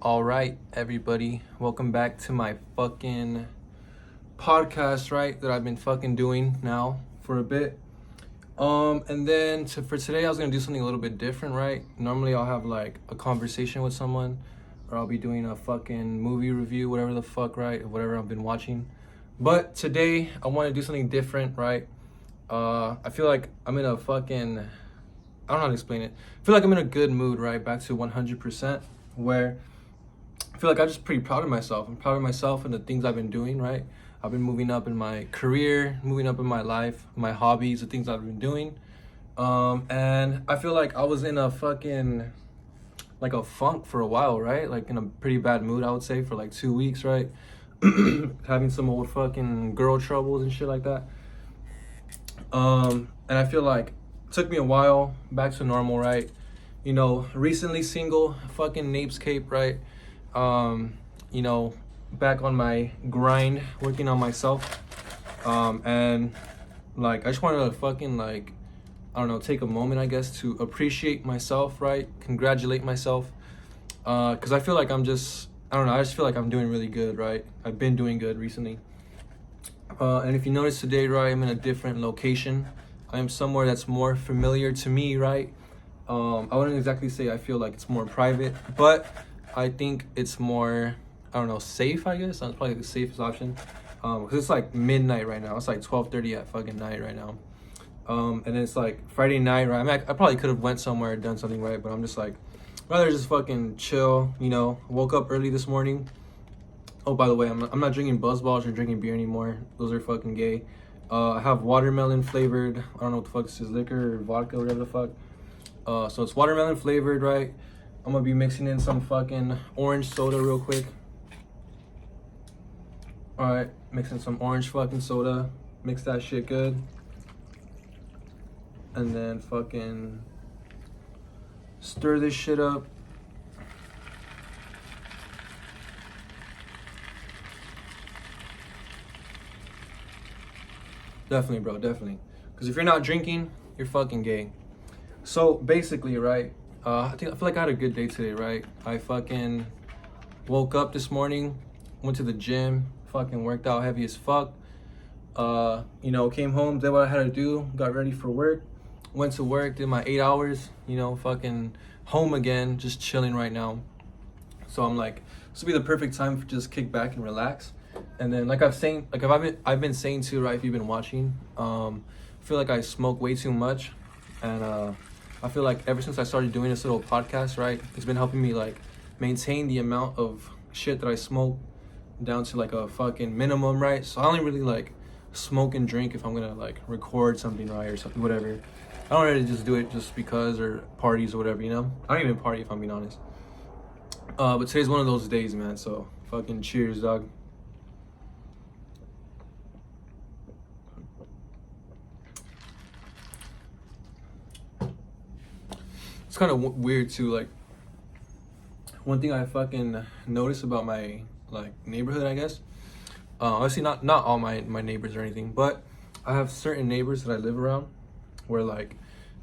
All right, everybody, welcome back to my fucking podcast, right? That I've been fucking doing now for a bit. And then for today, I was gonna do something a little bit different, right? Normally, I'll have like a conversation with someone, or I'll be doing a fucking movie review, whatever the fuck, right? Of whatever I've been watching. But today, I want to do something different, right? I feel like I'm in a fucking, I don't know how to explain it. I feel like I'm in a good mood, right? Back to 100%, where I feel like I'm just pretty proud of myself. I'm proud of myself and the things I've been doing, right? I've been moving up in my career, moving up in my life, my hobbies, the things I've been doing. And I feel like I was in a fucking, like a funk for a while, right? Like in a pretty bad mood, I would say, for like 2 weeks, right? Having some old fucking girl troubles and shit like that. And I feel like it took me a while back to normal, right? You know, recently single, fucking NapesCape, right? You know, back on my grind, working on myself. And like, I just wanted to fucking like, I don't know, take a moment, I guess, to appreciate myself, right? Congratulate myself. Cause I feel like I'm just, I don't know, I just feel like I'm doing really good, right? I've been doing good recently. And if you notice today, right, I'm in a different location. I am somewhere that's more familiar to me, right? I wouldn't exactly say I feel like it's more private, but I think it's more, I don't know, safe, I guess. That's probably the safest option. Because it's like midnight right now. It's like 12:30 at fucking night right now. And it's like Friday night, right? I mean, I probably could have went somewhere, done something, right? But I'm just like, rather just fucking chill, you know. Woke up early this morning. Oh, by the way, I'm not drinking BuzzBalls or drinking beer anymore. Those are fucking gay. I have watermelon flavored, I don't know what the fuck this is, liquor or vodka, whatever the fuck. So it's watermelon flavored, right? I'm gonna be mixing in some fucking orange soda real quick. All right, mixing some orange fucking soda. Mix that shit good. And then fucking stir this shit up. Definitely, bro, definitely. Because if you're not drinking, you're fucking gay. So basically, right, I feel like I had a good day today, right? I fucking woke up this morning, went to the gym, fucking worked out heavy as fuck. You know, came home, did what I had to do, got ready for work, went to work, did my 8 hours, you know, fucking home again, just chilling right now. So I'm like, this will be the perfect time for just kick back and relax. And then, like I've been saying too, right? If you've been watching, I feel like I smoke way too much, and I feel like ever since I started doing this little podcast, right, it's been helping me like maintain the amount of shit that I smoke down to like a fucking minimum, right? So I only really like smoke and drink if I'm gonna like record something, right, or something, whatever. I don't really just do it just because, or parties or whatever, you know. I don't even party if I'm being honest. But today's one of those days, man. So fucking cheers, dog. It's kind of weird too, like one thing I fucking notice about my like neighborhood, I guess, obviously not all my neighbors or anything, but I have certain neighbors that I live around where like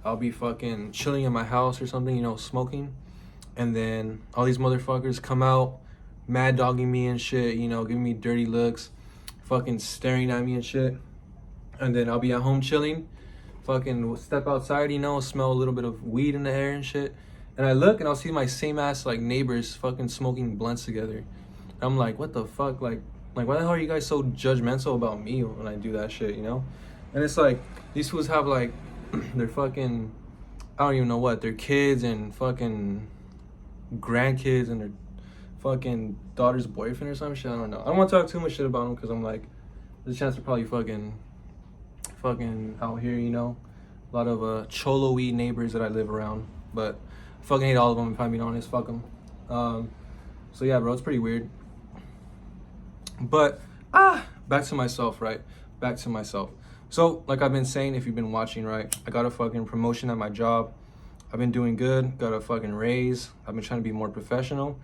I'll be fucking chilling in my house or something, you know, smoking, and then all these motherfuckers come out mad dogging me and shit, you know, giving me dirty looks, fucking staring at me and shit. And then I'll be at home chilling, fucking step outside, you know, smell a little bit of weed in the air and shit. And I look and I'll see my same ass like neighbors fucking smoking blunts together. And I'm like, what the fuck? Like why the hell are you guys so judgmental about me when I do that shit, you know? And it's like, these fools have like, their fucking, I don't even know what, their kids and fucking grandkids and their fucking daughter's boyfriend or some shit. I don't know. I don't want to talk too much shit about them because I'm like, there's a chance they're probably fucking out here, you know. A lot of cholo-y neighbors that I live around, but I fucking hate all of them if I'm being honest. Fuck them. So yeah, bro, it's pretty weird. But back to myself, right? Back to myself. So like I've been saying, if you've been watching, right, I got a fucking promotion at my job. I've been doing good, got a fucking raise. I've been trying to be more professional,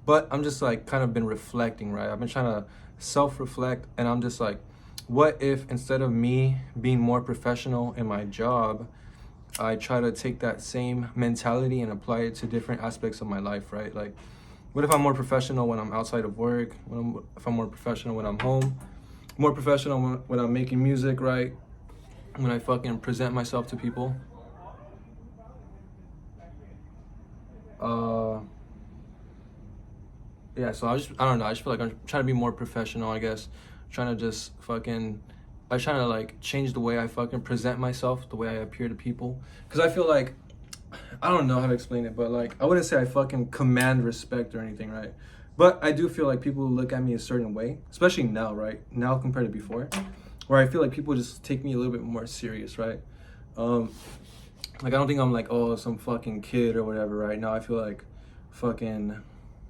but I'm just like kind of been reflecting, right? I've been trying to self-reflect, and I'm just like, what if instead of me being more professional in my job, I try to take that same mentality and apply it to different aspects of my life, right? Like, What if I'm more professional when I'm outside of work? If I'm more professional when I'm home? More professional when I'm making music, right? When I fucking present myself to people. Yeah, so I don't know, I just feel like I'm trying to be more professional, I guess. Trying to just fucking, I'm trying to like change the way I fucking present myself, the way I appear to people. Cause I feel like, I don't know how to explain it, but like, I wouldn't say I fucking command respect or anything, right? But I do feel like people look at me a certain way, especially now, right? Now compared to before, where I feel like people just take me a little bit more serious, right? Like, I don't think I'm like, oh, some fucking kid or whatever, right? Now I feel like fucking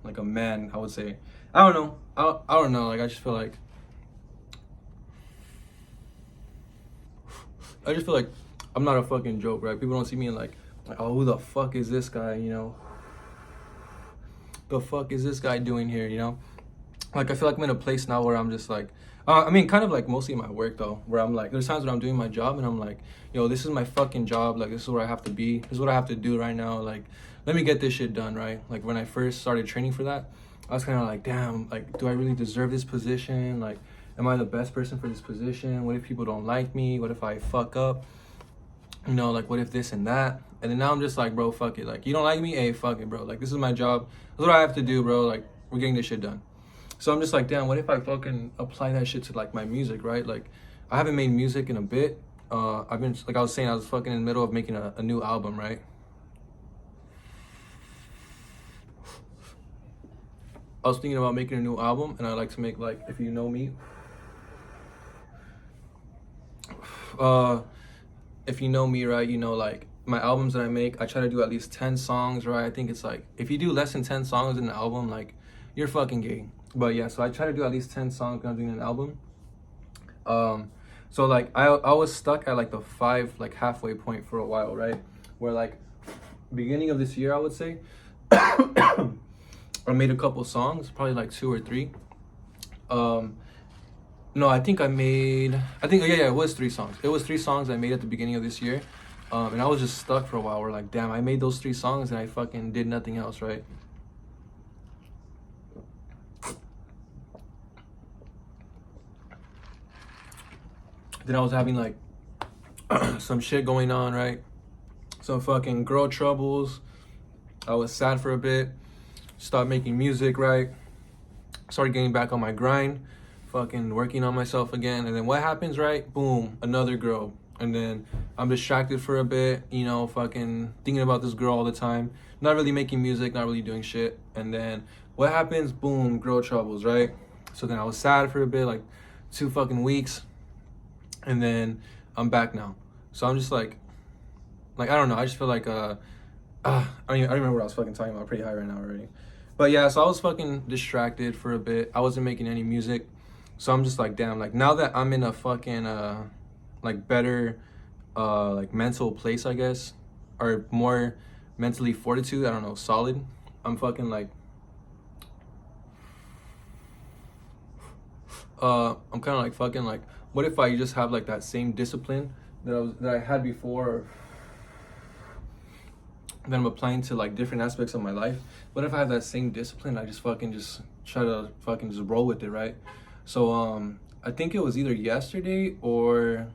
like a man, I would say. I don't know. I don't know. Like, I just feel like I'm not a fucking joke, right? People don't see me like, oh, who the fuck is this guy, you know? The fuck is this guy doing here, you know? Like, I feel like I'm in a place now where I'm just like, I mean, kind of like mostly my work though, where I'm like, there's times when I'm doing my job and I'm like, yo, this is my fucking job. Like, this is where I have to be. This is what I have to do right now. Like, let me get this shit done, right? Like, when I first started training for that, I was kind of like, damn, like, do I really deserve this position? Like, am I the best person for this position? What if people don't like me? What if I fuck up? You know, like, what if this and that? And then now I'm just like, bro, fuck it. Like, you don't like me? Hey, fuck it, bro. Like, this is my job. This is what I have to do, bro. Like, we're getting this shit done. So I'm just like, damn, what if I fucking apply that shit to like my music, right? Like, I haven't made music in a bit. I've been, like I was saying, I was fucking in the middle of making a new album, right? I was thinking about making a new album, and I like to make, like, if you know me, if you know me, right, you know, like, my albums that I make, I try to do at least 10 songs, right? I think it's like, if you do less than 10 songs in an album, like, you're fucking gay. But yeah, so I try to do at least 10 songs when I'm doing an album. So like, I was stuck at like the 5, like, halfway point for a while, right? Where like, beginning of this year, I would say, I made a couple songs, probably like 2 or 3. No, I think yeah, it was 3 songs. It was 3 songs I made at the beginning of this year. And I was just stuck for a while. Where like, damn, I made those 3 songs and I fucking did nothing else, right? Then I was having like some shit going on, right? Some fucking girl troubles. I was sad for a bit. Stopped making music, right? Started getting back on my grind. Fucking working on myself again. And then what happens, right? Boom, another girl. And then I'm distracted for a bit, you know, fucking thinking about this girl all the time. Not really making music, not really doing shit. And then what happens? Boom, girl troubles, right? So then I was sad for a bit, like 2 fucking weeks. And then I'm back now. So I'm just like I don't know. I just feel like, I don't remember what I was fucking talking about. I'm pretty high right now already. But yeah, so I was fucking distracted for a bit. I wasn't making any music. So I'm just like, damn, like now that I'm in a fucking, like better, like mental place, I guess, or more mentally fortitude, I don't know, solid. I'm fucking like, I'm kind of like fucking like, what if I just have like that same discipline that I had before, that I'm applying to like different aspects of my life? What if I have that same discipline? I just fucking just try to fucking just roll with it, right? So I think it was either yesterday or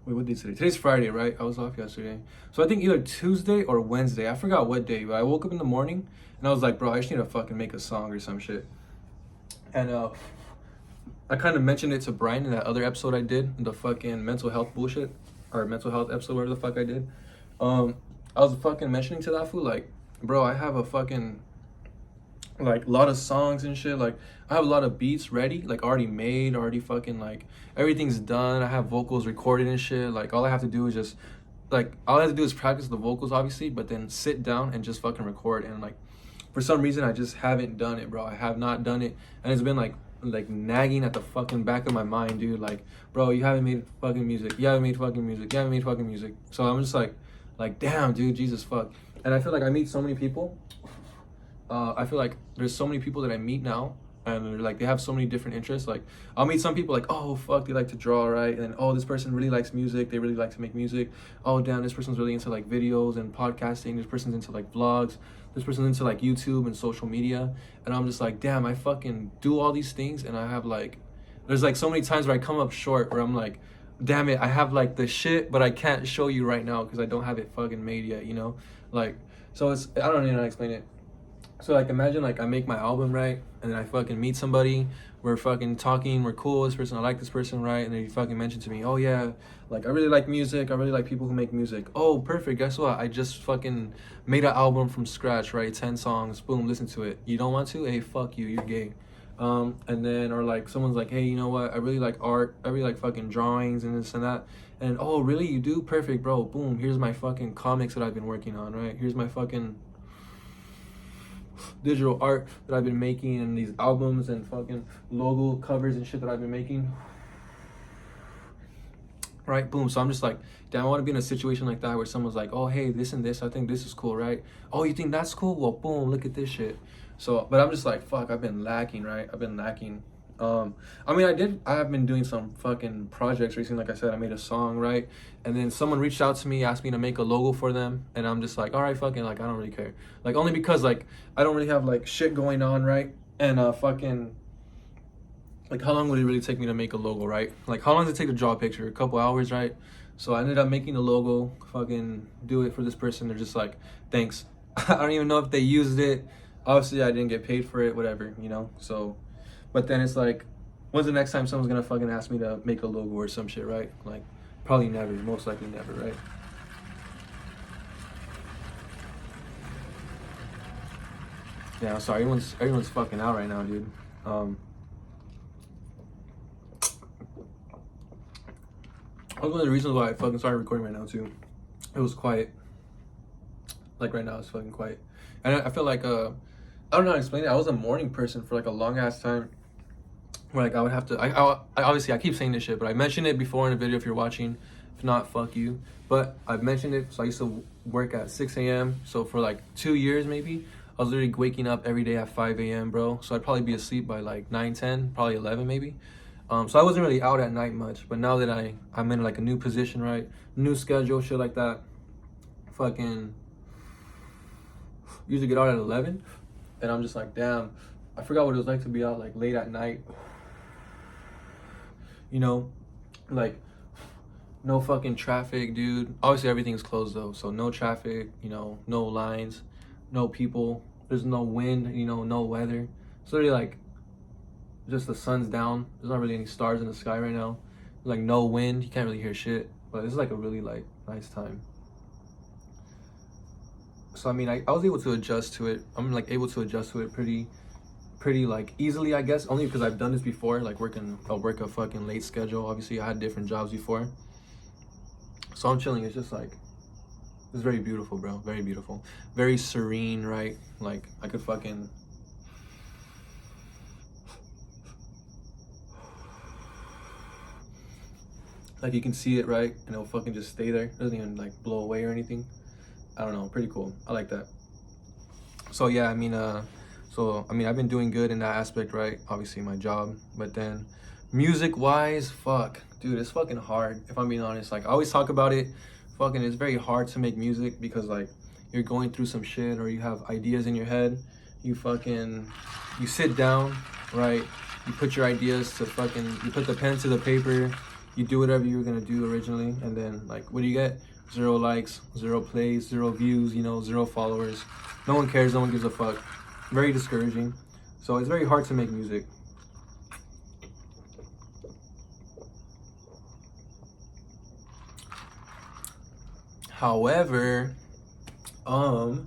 what day is today? Today's Friday, right? I was off yesterday. So I think either Tuesday or Wednesday. I forgot what day, but I woke up in the morning and I was like, bro, I just need to fucking make a song or some shit. And I kind of mentioned it to Brian in that other episode I did, the fucking mental health bullshit, or mental health episode, whatever the fuck I did. I was fucking mentioning to that fool, like, bro, I have a fucking, like, lot of songs and shit. Like, I have a lot of beats ready, like, already made, already fucking, like, everything's done. I have vocals recorded and shit. Like, all I have to do is just, like, all I have to do is practice the vocals, obviously, but then sit down and just fucking record. And, like, for some reason, I just haven't done it, bro. I have not done it. And it's been, like nagging at the fucking back of my mind, dude. Like, bro, you haven't made fucking music. You haven't made fucking music. You haven't made fucking music. So I'm just like, damn, dude, Jesus fuck. And I feel like I meet so many people. I feel like there's so many people that I meet now and like they have so many different interests. Like I'll meet some people like, oh fuck, they like to draw, right? And oh, this person really likes music, they really like to make music. Oh damn, this person's really into like videos and podcasting, this person's into like vlogs, this person's into like YouTube and social media. And I'm just like, damn, I fucking do all these things, and I have like, there's like so many times where I come up short, where I'm like, damn it, I have like the shit, but I can't show you right now because I don't have it fucking made yet, you know? Like, so it's, I don't even know how to explain it. So like imagine like I make my album, right, and then I fucking meet somebody, we're fucking talking, we're cool, this person, I like this person, right, and then you fucking mention to me, oh yeah, like I really like music, I really like people who make music. Oh perfect, guess what, I just fucking made an album from scratch, right, 10 songs, boom, listen to it. You don't want to? Hey, fuck you, you're gay. And then, or like someone's like, hey, you know what, I really like art, I really like fucking drawings and this and that, and oh really, you do? Perfect, bro, boom, here's my fucking comics that I've been working on, right, here's my fucking digital art that I've been making, and these albums and fucking logo covers and shit that I've been making, right, boom. So I'm just like, damn, I want to be in a situation like that where someone's like, oh hey, this and this, I think this is cool, right? Oh, you think that's cool? Well, boom, look at this shit. So but I'm just like, fuck, I've been lacking, right? I've been lacking. I mean, I have been doing some fucking projects recently. Like I said, I made a song, right? And then someone reached out to me, asked me to make a logo for them, and I'm just like, all right, fucking, like I don't really care, like only because like I don't really have like shit going on, right? And fucking, like how long would it really take me to make a logo, right? Like how long does it take to draw a picture? A couple hours, right? So I ended up making the logo, fucking do it for this person. They're just like, thanks. I don't even know if they used it. Obviously I didn't get paid for it, whatever, you know? So but then it's like, when's the next time someone's gonna fucking ask me to make a logo or some shit, right? Like, probably never, most likely never, right? Yeah, I'm sorry, everyone's fucking out right now, dude. That was one of the reasons why I fucking started recording right now too. It was quiet. Like right now, it's fucking quiet. And I feel like, I don't know how to explain it. I was a morning person for like a long ass time. Where like I would have to, I obviously I keep saying this shit, but I mentioned it before in a video if you're watching. If not, fuck you. But I've mentioned it. So I used to work at 6 a.m. So for like 2 years maybe, I was literally waking up every day at 5 a.m. bro. So I'd probably be asleep by like 9, 10, probably 11 maybe. So I wasn't really out at night much. But now that I'm in like a new position, right? New schedule, shit like that. Fucking usually get out at 11. And I'm just like, damn, I forgot what it was like to be out like late at night. You know, like no fucking traffic, dude. Obviously everything's closed though, so no traffic, you know, no lines, no people, there's no wind, you know, no weather. It's literally like just the sun's down, there's not really any stars in the sky right now, there's like no wind, you can't really hear shit, but it's like a really like nice time. So I mean, I was able to adjust to it. I'm like able to adjust to it pretty like easily, I guess, only because I've done this before, like I'll work a fucking late schedule. Obviously I had different jobs before, so I'm chilling. It's just like, it's very beautiful, bro, very beautiful, very serene, right? Like I could fucking, like you can see it, right? And it'll fucking just stay there, it doesn't even like blow away or anything. I don't know, pretty cool, I like that. So yeah, I mean I've been doing good in that aspect, right? Obviously my job, but then music wise, fuck, dude, it's fucking hard if I'm being honest. Like I always talk about it, fucking it's very hard to make music because like you're going through some shit or you have ideas in your head, you sit down, right? You put your ideas to fucking, you put the pen to the paper, you do whatever you were gonna do originally, and then like what do you get? 0 likes, 0 plays, 0 views, you know, 0 followers. No one cares, no one gives a fuck. Very discouraging. So it's very hard to make music. However, I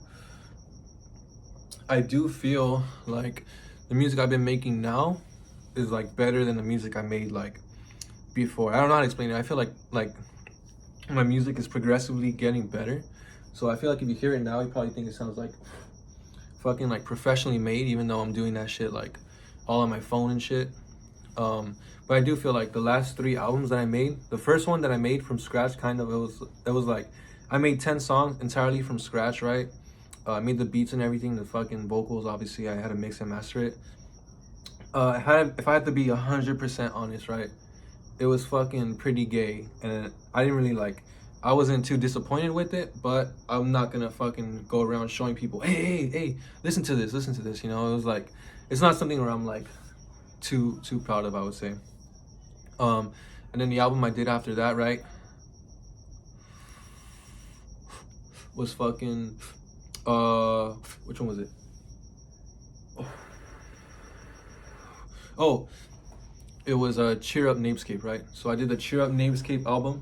do feel like the music I've been making now is like better than the music I made like before. I don't know how to explain it. I feel like my music is progressively getting better. So I feel like if you hear it now, you probably think it sounds like fucking like professionally made, even though I'm doing that shit like all on my phone and shit. But I do feel like the last 3 albums that I made, the first one that I made from scratch, kind of, it was like I made 10 songs entirely from scratch, right? I made the beats and everything, the fucking vocals, obviously I had to mix and master it. If I had to be 100% honest, right, it was fucking pretty gay, and I didn't really like. I wasn't too disappointed with it, but I'm not gonna fucking go around showing people, hey, listen to this, listen to this. You know, it was like, it's not something where I'm like too proud of, I would say. And then the album I did after that, right, was fucking which one was it? Oh, it was Cheer Up NapesCape, right? So I did the Cheer Up NapesCape album.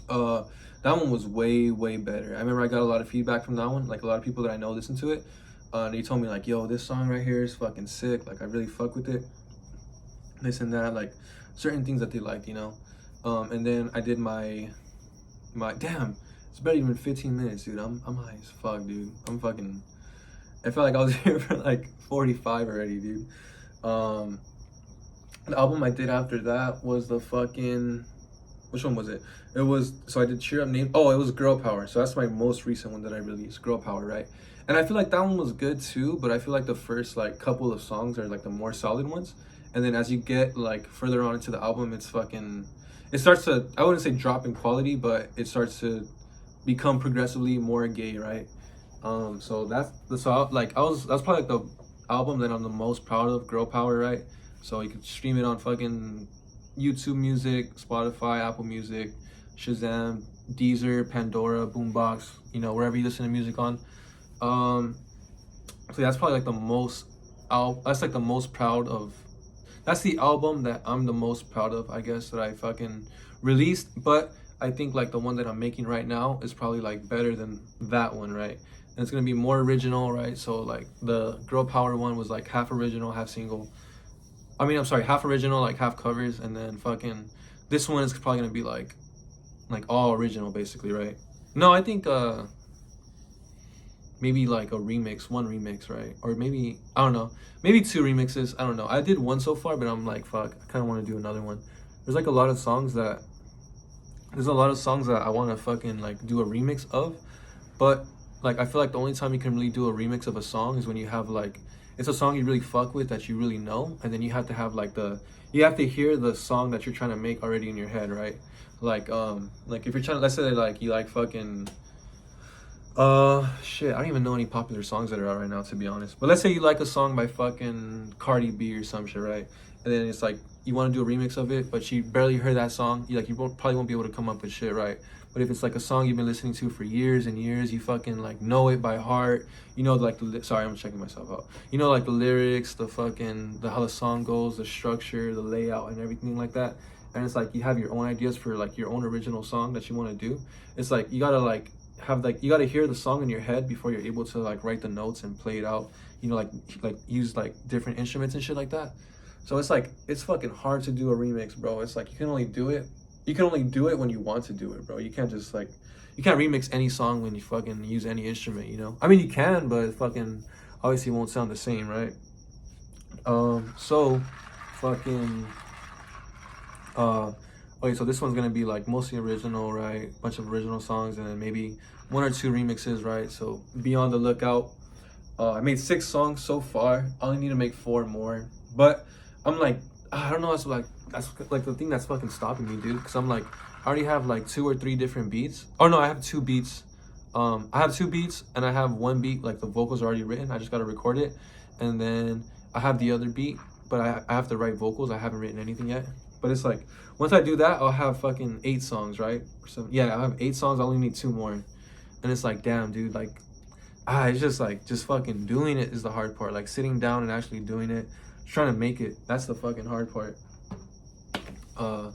That one was way better. I remember I got a lot of feedback from that one. Like, a lot of people that I know listened to it. They told me like, yo, this song right here is fucking sick. Like, I really fuck with it. This and that, like certain things that they liked, you know. And then I did my damn. It's barely even 15 minutes, dude. I'm high as fuck, dude. I'm fucking. I felt like I was here for like 45 already, dude. The album I did after that was the fucking. Which one was it? It was, so I did Cheer Up Name. Oh, it was Girl Power. So that's my most recent one that I released, Girl Power, right? And I feel like that one was good too, but I feel like the first like couple of songs are like the more solid ones. And then as you get like further on into the album, it's fucking, it starts to, I wouldn't say drop in quality, but it starts to become progressively more gay, right? So that's probably like the album that I'm the most proud of, Girl Power, right? So you can stream it on fucking YouTube Music, Spotify, Apple Music, Shazam, Deezer, Pandora, Boombox, you know, wherever you listen to music on. So that's probably like the most, that's like the most proud of, that's the album that I'm the most proud of, I guess, that I fucking released. But I think like the one that I'm making right now is probably like better than that one, right? And it's gonna be more original, right? So like the Girl Power one was like half original, half single. I mean, I'm sorry, half original, like half covers, and then fucking this one is probably gonna be like all original, basically, right? No, I think maybe like a remix, one remix, right? Or maybe, I don't know, maybe two remixes. I don't know. I did one so far, but I'm like, fuck, I kind of want to do another one. There's like a lot of songs that I want to fucking like do a remix of, but like I feel like the only time you can really do a remix of a song is when you have like, it's a song you really fuck with that you really know, and then you have to have like you have to hear the song that you're trying to make already in your head, right? Like if you're trying to, let's say like you like fucking shit, I don't even know any popular songs that are out right now, to be honest. But let's say you like a song by fucking Cardi B or some shit, right? And then it's like you want to do a remix of it, but you barely heard that song. Probably won't be able to come up with shit, right? But if it's like a song you've been listening to for years and years, you fucking like know it by heart. You know, like sorry, I'm checking myself out. You know, like the lyrics, the fucking how the song goes, the structure, the layout, and everything like that. And it's like you have your own ideas for like your own original song that you want to do. It's like you gotta like you gotta hear the song in your head before you're able to like write the notes and play it out. You know, like use like different instruments and shit like that. So it's like it's fucking hard to do a remix, bro. It's like you can only do it when you want to do it, bro. You can't just like, you can't remix any song when you fucking use any instrument, you know? I mean, you can, but fucking obviously it won't sound the same, right? So fucking okay, so this one's gonna be like mostly original, right? Bunch of original songs, and then maybe one or two remixes, right? So be on the lookout. I made 6 songs so far. I only need to make 4 more, but I'm like, I don't know. That's like the thing that's fucking stopping me, dude. Cause I'm like, I already have like 2 or 3 different beats. Oh no, I have 2 beats. I have 2 beats, and I have 1 beat. Like the vocals are already written. I just gotta record it, and then I have the other beat, but I have to write vocals. I haven't written anything yet. But it's like once I do that, I'll have fucking 8 songs, right? So yeah, I have 8 songs. I only need 2 more, and it's like, damn, dude, like, it's just like fucking doing it is the hard part. Like sitting down and actually doing it. Trying to make it, that's the fucking hard part. And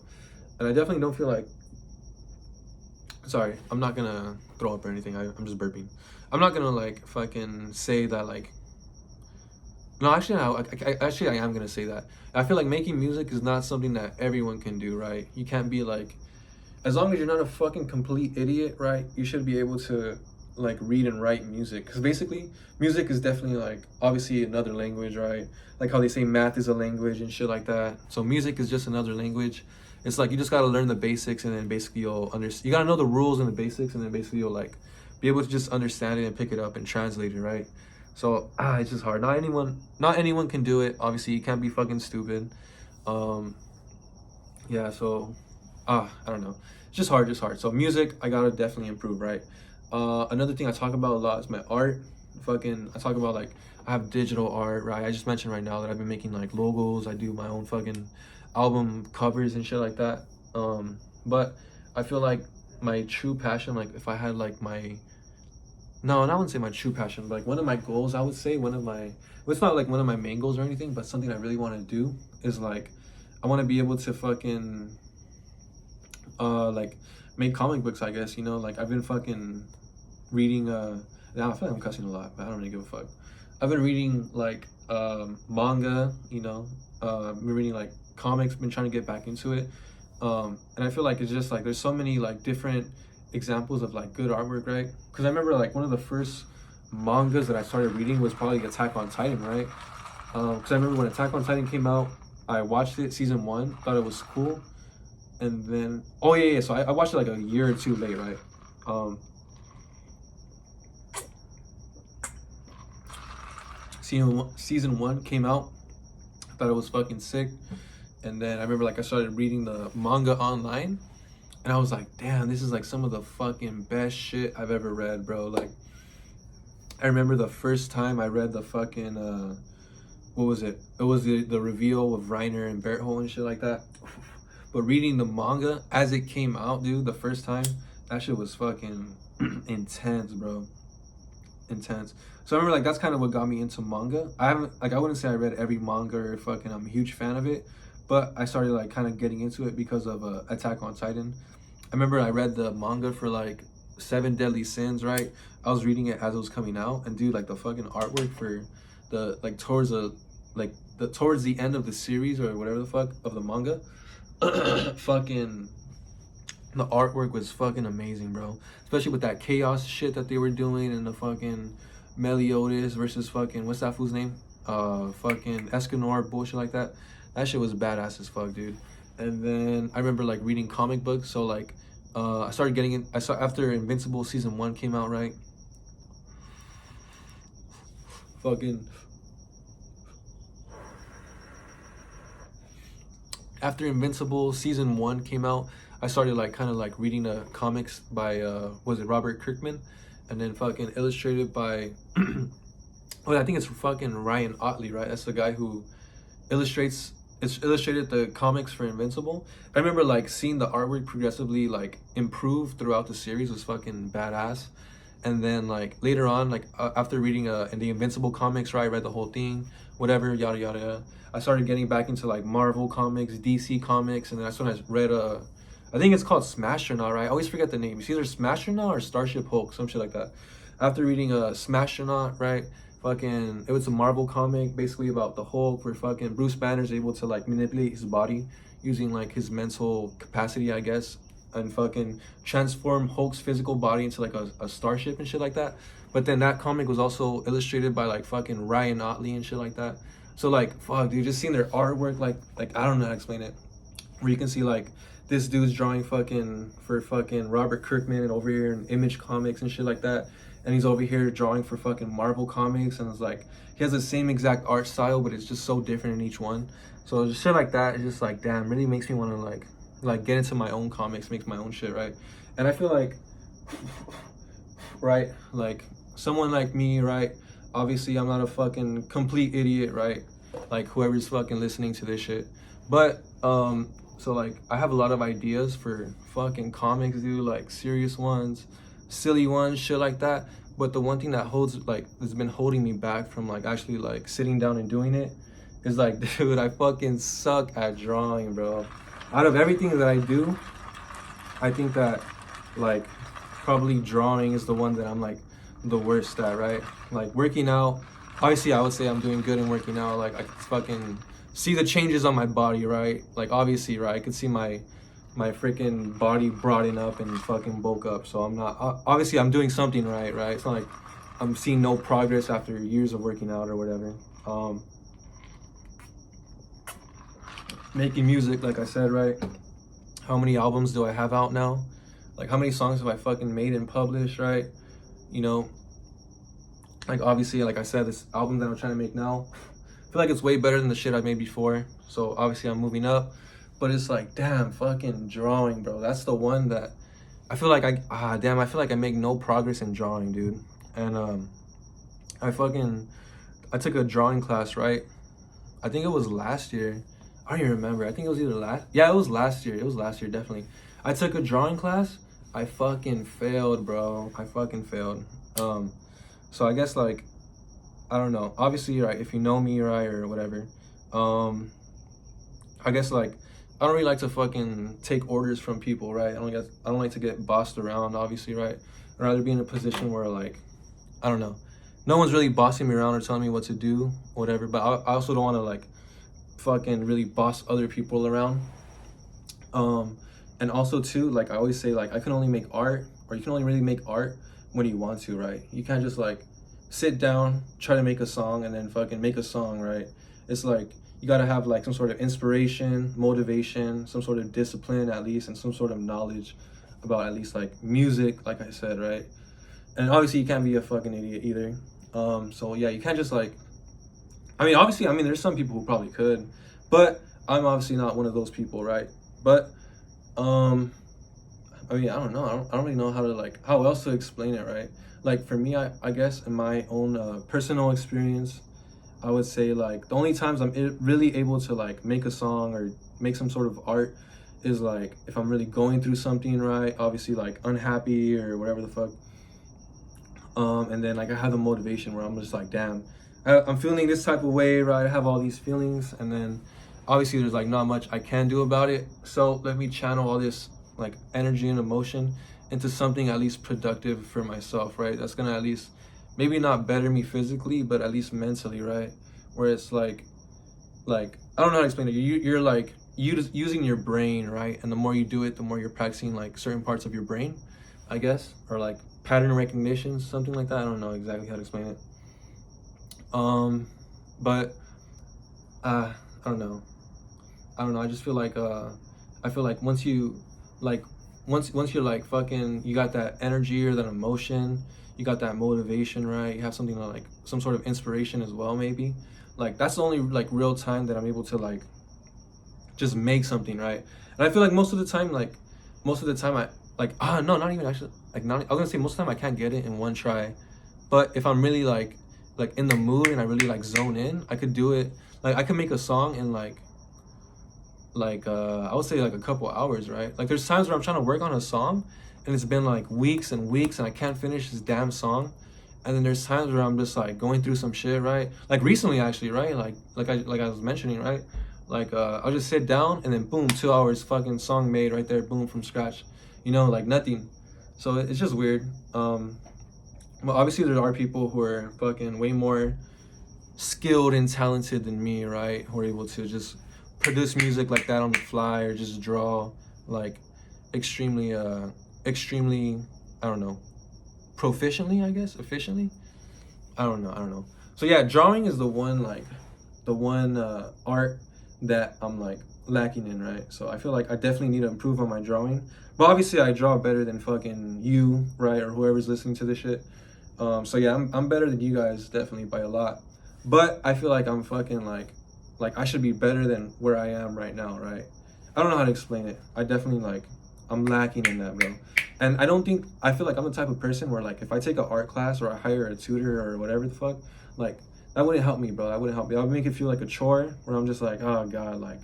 I definitely don't feel like, sorry, I'm not gonna throw up or anything. I'm just burping. I'm not gonna like fucking say that like, no, actually I am gonna say that. I feel like making music is not something that everyone can do, right? You can't be like, as long as you're not a fucking complete idiot, right? You should be able to like read and write music, because basically music is definitely like obviously another language, right? Like how they say math is a language and shit like that. So music is just another language. It's like you just got to learn the basics, and then basically you got to know the rules and the basics, and then basically you'll like be able to just understand it and pick it up and translate it, right? So it's just hard. Not anyone can do it. Obviously, you can't be fucking stupid. Yeah, so I don't know. It's just hard. So music, I gotta definitely improve, right? Another thing I talk about a lot is my art. I talk about like I have digital art, right? I just mentioned right now that I've been making like logos. I do my own fucking album covers and shit like that. But I feel like my true passion, like if I had like my no, and I wouldn't say my true passion, but like one of my goals, I would say well, it's not like one of my main goals or anything, but something I really want to do is like I want to be able to fucking like make comic books, I guess, like I've been fucking reading now I feel like I'm cussing a lot, but I don't really give a fuck. I've been reading like manga, I've been reading like comics, been trying to get back into it. And I feel like it's just like there's so many like different examples of like good artwork, right? Because I remember like one of the first mangas that I started reading was probably Attack on Titan, right? Because I remember when Attack on Titan came out, I watched it season 1, thought it was cool, and then so I watched it like a year or two late, right? Season 1 came out, I thought it was fucking sick, and then I remember like I started reading the manga online, and I was like, damn, this is like some of the fucking best shit I've ever read, bro. Like, I remember the first time I read the fucking, what was it? It was the reveal of Reiner and Berthold and shit like that. But reading the manga as it came out, dude, the first time, that shit was fucking intense, bro. Intense. So I remember like that's kind of what got me into manga. I wouldn't say I read every manga or fucking I'm a huge fan of it, but I started like kind of getting into it because of Attack on Titan. I remember I read the manga for like 7 Deadly Sins, right? I was reading it as it was coming out, and dude, like the fucking artwork for the like towards the end of the series or whatever the fuck of the manga, fucking the artwork was fucking amazing, bro. Especially with that chaos shit that they were doing and the fucking Meliodas versus fucking what's that fool's name? Fucking Escanor bullshit like that. That shit was badass as fuck, dude. And then I remember like reading comic books, so like I started getting in. I saw after Invincible season 1 came out, right? Fucking after Invincible season 1 came out, I started like kind of like reading the comics by was it Robert Kirkman, and then fucking illustrated by well, I think it's fucking Ryan Otley, right? That's the guy who illustrated the comics for Invincible. I remember like seeing the artwork progressively like improve throughout the series was fucking badass. And then like later on, like after reading in the Invincible comics, right, I read the whole thing, whatever, yada yada yada. I started getting back into like Marvel comics, DC comics, and then I read I think it's called Smastronaut, right? I always forget the name. It's either Smastronaut or Starship Hulk, some shit like that. After reading Smastronaut, right, fucking it was a Marvel comic basically about the Hulk, where fucking Bruce Banner's able to like manipulate his body using like his mental capacity, I guess, and fucking transform Hulk's physical body into like a starship and shit like that. But then that comic was also illustrated by like fucking Ryan Otley and shit like that. So like fuck, dude, just seeing their artwork, like I don't know how to explain it, where you can see like this dude's drawing fucking for fucking Robert Kirkman and over here in Image Comics and shit like that, and he's over here drawing for fucking Marvel Comics, and it's like he has the same exact art style, but it's just so different in each one. So just shit like that, it's just like damn, really makes me want to like get into my own comics, make my own shit, right? And I feel like right, like someone like me, right, obviously I'm not a fucking complete idiot, right, like whoever's fucking listening to this shit, but so like I have a lot of ideas for fucking comics, dude, like serious ones, silly ones, shit like that. But the one thing that has been holding me back from like actually like sitting down and doing it is like, dude, I fucking suck at drawing, bro. Out of everything that I do, I think that like probably drawing is the one that I'm like the worst at, right? Like working out, obviously I would say I'm doing good in working out. Like I could fucking see the changes on my body, right? Like obviously, right, I could see my freaking body broaden up and fucking bulk up. So I'm not obviously I'm doing something right? It's not like I'm seeing no progress after years of working out or whatever. Making music, like I said, right? How many albums do I have out now? Like how many songs have I fucking made and published, right? Like obviously, like I said, this album that I'm trying to make now, I feel like it's way better than the shit I made before. So obviously I'm moving up, but it's like, damn, fucking drawing, bro. That's the one that I feel like I feel like I make no progress in drawing, dude. And I took a drawing class, right? I think it was last year. I don't even remember. I think it was either it was last year. It was last year, definitely. I took a drawing class. I fucking failed, bro. I fucking failed. So I guess like, I don't know. Obviously, right, if you know me, right, or whatever, I guess like I don't really like to fucking take orders from people, right? I don't like to get bossed around, obviously, right? I'd rather be in a position where like, I don't know, no one's really bossing me around or telling me what to do, whatever. But I also don't want to like fucking really boss other people around. And also too, like I always say, like I can only make art, or you can only really make art when you want to, right? You can't just like sit down, try to make a song, and then fucking make a song, right? It's like you gotta have like some sort of inspiration, motivation, some sort of discipline at least, and some sort of knowledge about at least like music, like I said, right? And obviously you can't be a fucking idiot either. So yeah, you can't just like, obviously, there's some people who probably could, but I'm obviously not one of those people, right? But I don't know. I don't really know how to like how else to explain it, right? Like for me, I guess in my own personal experience, I would say like the only times really able to like make a song or make some sort of art is like if I'm really going through something, right? Obviously like unhappy or whatever the fuck. And then like I have the motivation where I'm just like, damn, I'm feeling this type of way, right? I have all these feelings, and then obviously there's like not much I can do about it. So let me channel all this like energy and emotion into something at least productive for myself, right? That's gonna at least maybe not better me physically, but at least mentally, right? Where it's like I don't know how to explain it. You're like using your brain, right? And the more you do it, the more you're practicing like certain parts of your brain, I guess, or like pattern recognition, something like that. I don't know exactly how to explain it. But I don't know. I just feel like I feel like once you like once you're like fucking, you got that energy or that emotion, you got that motivation, right? You have something like some sort of inspiration as well, maybe. Like that's the only like real time that I'm able to like just make something, right? And I feel like most of the time I like no, not even actually like not I was gonna say most of the time I can't get it in one try, but if I'm really like in the mood and I really like zone in, I could do it. Like I could make a song in like I would say like a couple hours, right? Like there's times where I'm trying to work on a song and it's been like weeks and weeks and I can't finish this damn song. And then there's times where I'm just like going through some shit, right? Like recently actually, right? Like I was mentioning, right? Like I'll just sit down and then boom, 2 hours fucking song made right there, boom, from scratch. You know, like nothing. So it's just weird. Well, obviously there are people who are fucking way more skilled and talented than me, right? Who are able to just produce music like that on the fly or just draw like extremely I don't know, proficiently, I guess, efficiently. I don't know. So yeah, drawing is the one art that I'm like lacking in, right? So I feel like I definitely need to improve on my drawing. But obviously I draw better than fucking you, right? Or whoever's listening to this shit. So yeah, I'm better than you guys definitely by a lot. But I feel like I'm fucking like I should be better than where I am right now, right? I don't know how to explain it. I definitely like I'm lacking in that, bro. And I feel like I'm the type of person where like if I take an art class or I hire a tutor or whatever the fuck, like that wouldn't help me, bro. That wouldn't help me. I would make it feel like a chore where I'm just like, oh god, like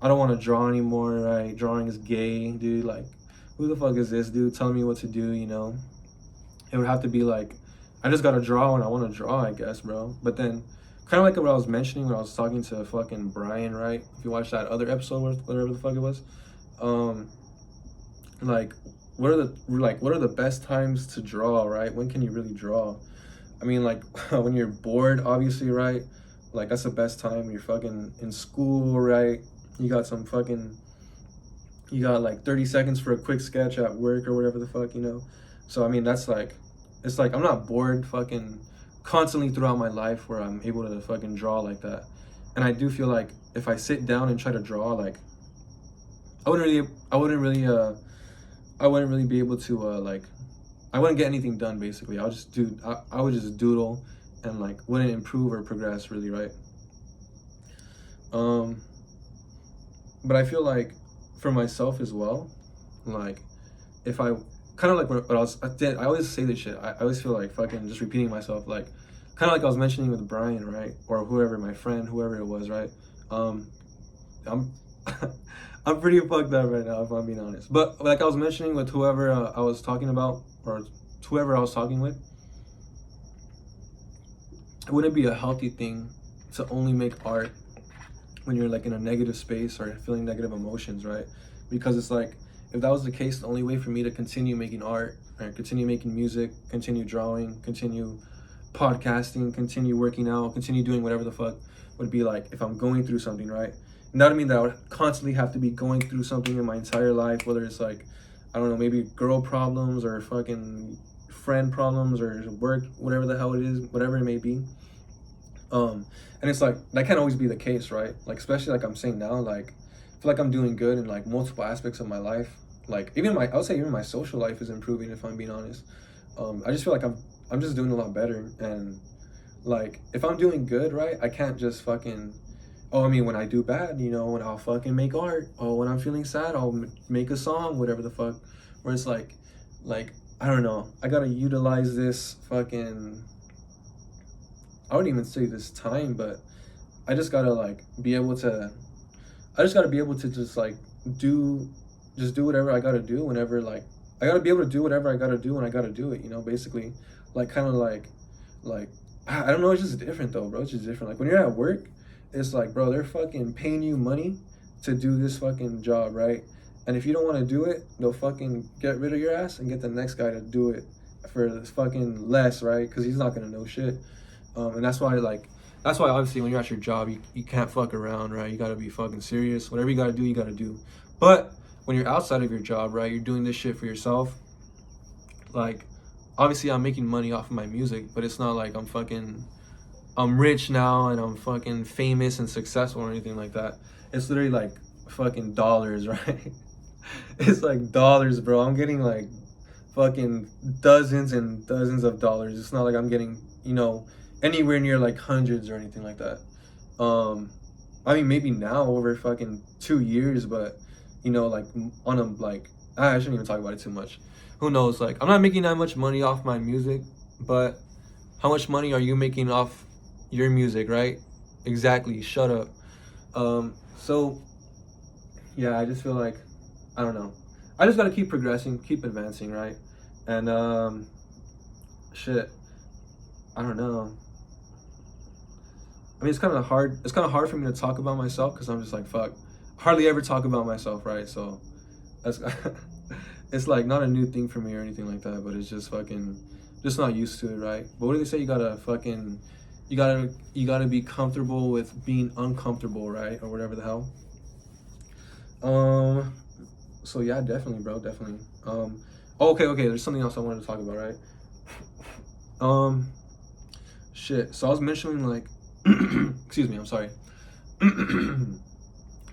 I don't want to draw anymore, right? Drawing is gay, dude. Like who the fuck is this dude telling me what to do, you know? It would have to be like I just gotta draw when I want to draw, I guess, bro. But then kind of like what I was mentioning when I was talking to fucking Brian, right? If you watched that other episode, whatever the fuck it was, like what are the best times to draw, right? When can you really draw? I mean, like when you're bored, obviously, right? Like that's the best time. You're fucking in school, right? You got like 30 seconds for a quick sketch at work or whatever the fuck, you know? So I mean, that's like, it's like I'm not bored fucking constantly throughout my life where I'm able to fucking draw like that. And I do feel like if I sit down and try to draw, like I wouldn't really be able to like I wouldn't get anything done basically. I would just doodle and like wouldn't improve or progress really, right? But I feel like for myself as well, like if I kind of like what I always say this shit. I always feel like fucking just repeating myself, like kind of like I was mentioning with Brian, right? Or whoever, my friend, whoever it was, right? I'm I'm pretty fucked up right now if I'm being honest. But like I was mentioning with whoever I was talking about, or whoever I was talking with, it wouldn't be a healthy thing to only make art when you're like in a negative space or feeling negative emotions, right? Because it's like, if that was the case, the only way for me to continue making art, or continue making music, continue drawing, continue podcasting, continue working out, continue doing whatever the fuck, would be like if I'm going through something, right? And that would mean that I would constantly have to be going through something in my entire life, whether it's like, I don't know, maybe girl problems or fucking friend problems or work, whatever the hell it is, whatever it may be. And it's like, that can't always be the case, right? Like, especially like I'm saying now, like, I feel like I'm doing good in like multiple aspects of my life. Like I would say even my social life is improving, if I'm being honest. I just feel like I'm just doing a lot better. And like, if I'm doing good, right, I can't just fucking, oh, I mean, when I do bad, you know, when I'll fucking make art. Oh, when I'm feeling sad, I'll make a song, whatever the fuck. Where it's like, I don't know, I gotta utilize this fucking, I wouldn't even say this time, but I just gotta like be able to, just like do whatever I gotta do whenever, like, I gotta be able to do whatever I gotta do when I gotta do it, you know, basically. Like, kind of like, I don't know, it's just different though, bro. It's just different. Like, when you're at work, it's like, bro, they're fucking paying you money to do this fucking job, right? And if you don't want to do it, they'll fucking get rid of your ass and get the next guy to do it for fucking less, right? Because he's not gonna know shit. And that's why obviously when you're at your job, you can't fuck around, right? You gotta be fucking serious. Whatever you gotta do, you gotta do. But when you're outside of your job, right, you're doing this shit for yourself. Like, obviously I'm making money off of my music, but it's not like I'm rich now and I'm fucking famous and successful or anything like that. It's literally like fucking dollars, right? It's like dollars, bro. I'm getting like fucking dozens and dozens of dollars. It's not like I'm getting, you know, anywhere near like hundreds or anything like that. I mean, maybe now over fucking 2 years, but you know, like on a, like, I shouldn't even talk about it too much. Who knows? Like, I'm not making that much money off my music, but how much money are you making off your music, right? Exactly. Shut up. So yeah, I just feel like, I don't know, I just gotta keep progressing, keep advancing, right? And shit, I don't know. I mean, it's kind of hard for me to talk about myself, because I'm just like, fuck, hardly ever talk about myself, right? So that's it's like not a new thing for me or anything like that, but it's just fucking, just not used to it, right? But what do they say? You gotta be comfortable with being uncomfortable, right? Or whatever the hell. So yeah, definitely, bro, definitely. Okay, there's something else I wanted to talk about, right? Shit. So I was mentioning, like, excuse me, I'm sorry.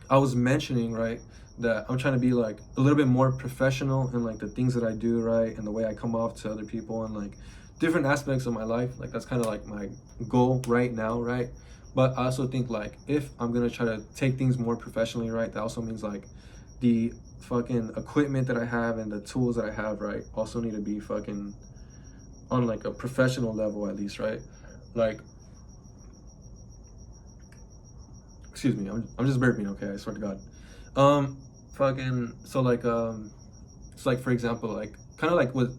I was mentioning, right, that I'm trying to be like a little bit more professional in like the things that I do, right, and the way I come off to other people and like different aspects of my life. Like, that's kind of like my goal right now, right? But I also think like if I'm gonna try to take things more professionally, right, that also means like the fucking equipment that I have and the tools that I have, right, also need to be fucking on like a professional level at least, right? Like, excuse me, I'm just burping, okay, I swear to God. Fucking, so like, it's like, for example, like, kind of like what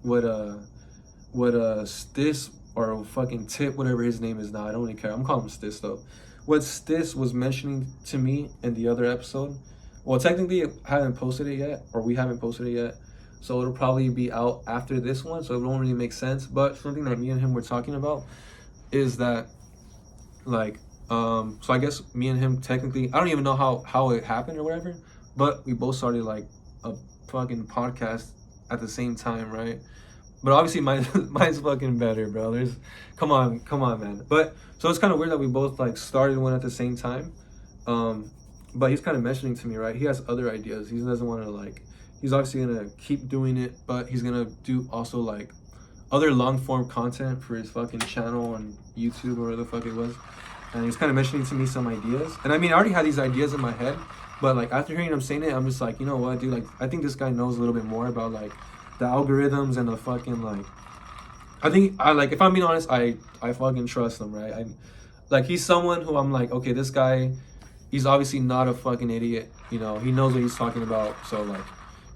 Stis or fucking Tip, whatever his name is now, I don't really care, I'm calling him Stis though. What Stis was mentioning to me in the other episode, well, technically I haven't posted it yet, or we haven't posted it yet, so it'll probably be out after this one, so it won't really make sense. But something that me and him were talking about is that, like, so I guess me and him technically, I don't even know how it happened or whatever, but we both started like a fucking podcast at the same time, right? But obviously mine's fucking better, bro. Come on, man. But so it's kind of weird that we both like started one at the same time. But he's kind of mentioning to me, right, he has other ideas. He doesn't want to, like, he's obviously gonna keep doing it, but he's gonna do also like other long form content for his fucking channel on YouTube or whatever the fuck it was. And he was kind of mentioning to me some ideas. And I mean, I already had these ideas in my head, but like after hearing him saying it, I'm just like, you know what, dude? Like, I think this guy knows a little bit more about like the algorithms and the fucking like. I think I like, if I'm being honest, I fucking trust him, right? I like, he's someone who I'm like, okay, this guy, he's obviously not a fucking idiot. You know, he knows what he's talking about. So like,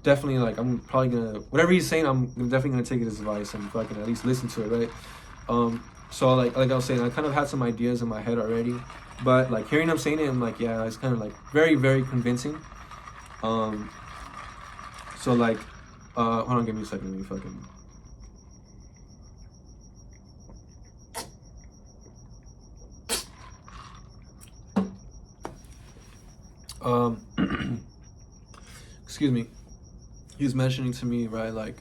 definitely like, I'm probably gonna, whatever he's saying, I'm definitely gonna take his advice and fucking at least listen to it, right? So like I was saying, I kind of had some ideas in my head already, but like hearing him saying it, I'm like, yeah, it's kind of like very, very convincing. So like, hold on, give me a second, let me fucking. Excuse me. He was mentioning to me, right, like,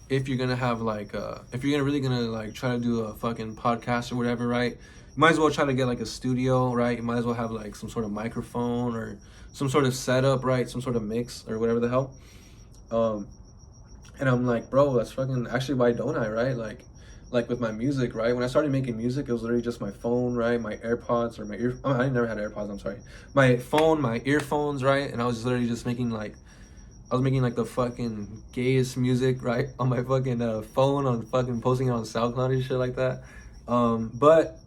if you're gonna have like if you're really gonna like try to do a fucking podcast or whatever, right, you might as well try to get like a studio, right? You might as well have like some sort of microphone or some sort of setup, right? Some sort of mix or whatever the hell. And I'm like, bro, that's fucking, actually, why don't I, right? Like with my music, right? When I started making music, it was literally just my phone, right? My AirPods or my ear. I never had AirPods. I'm sorry. My phone, my earphones, right? And I was literally just making like, I was making like the fucking gayest music, right? On my fucking phone, on fucking posting it on SoundCloud and shit like that. But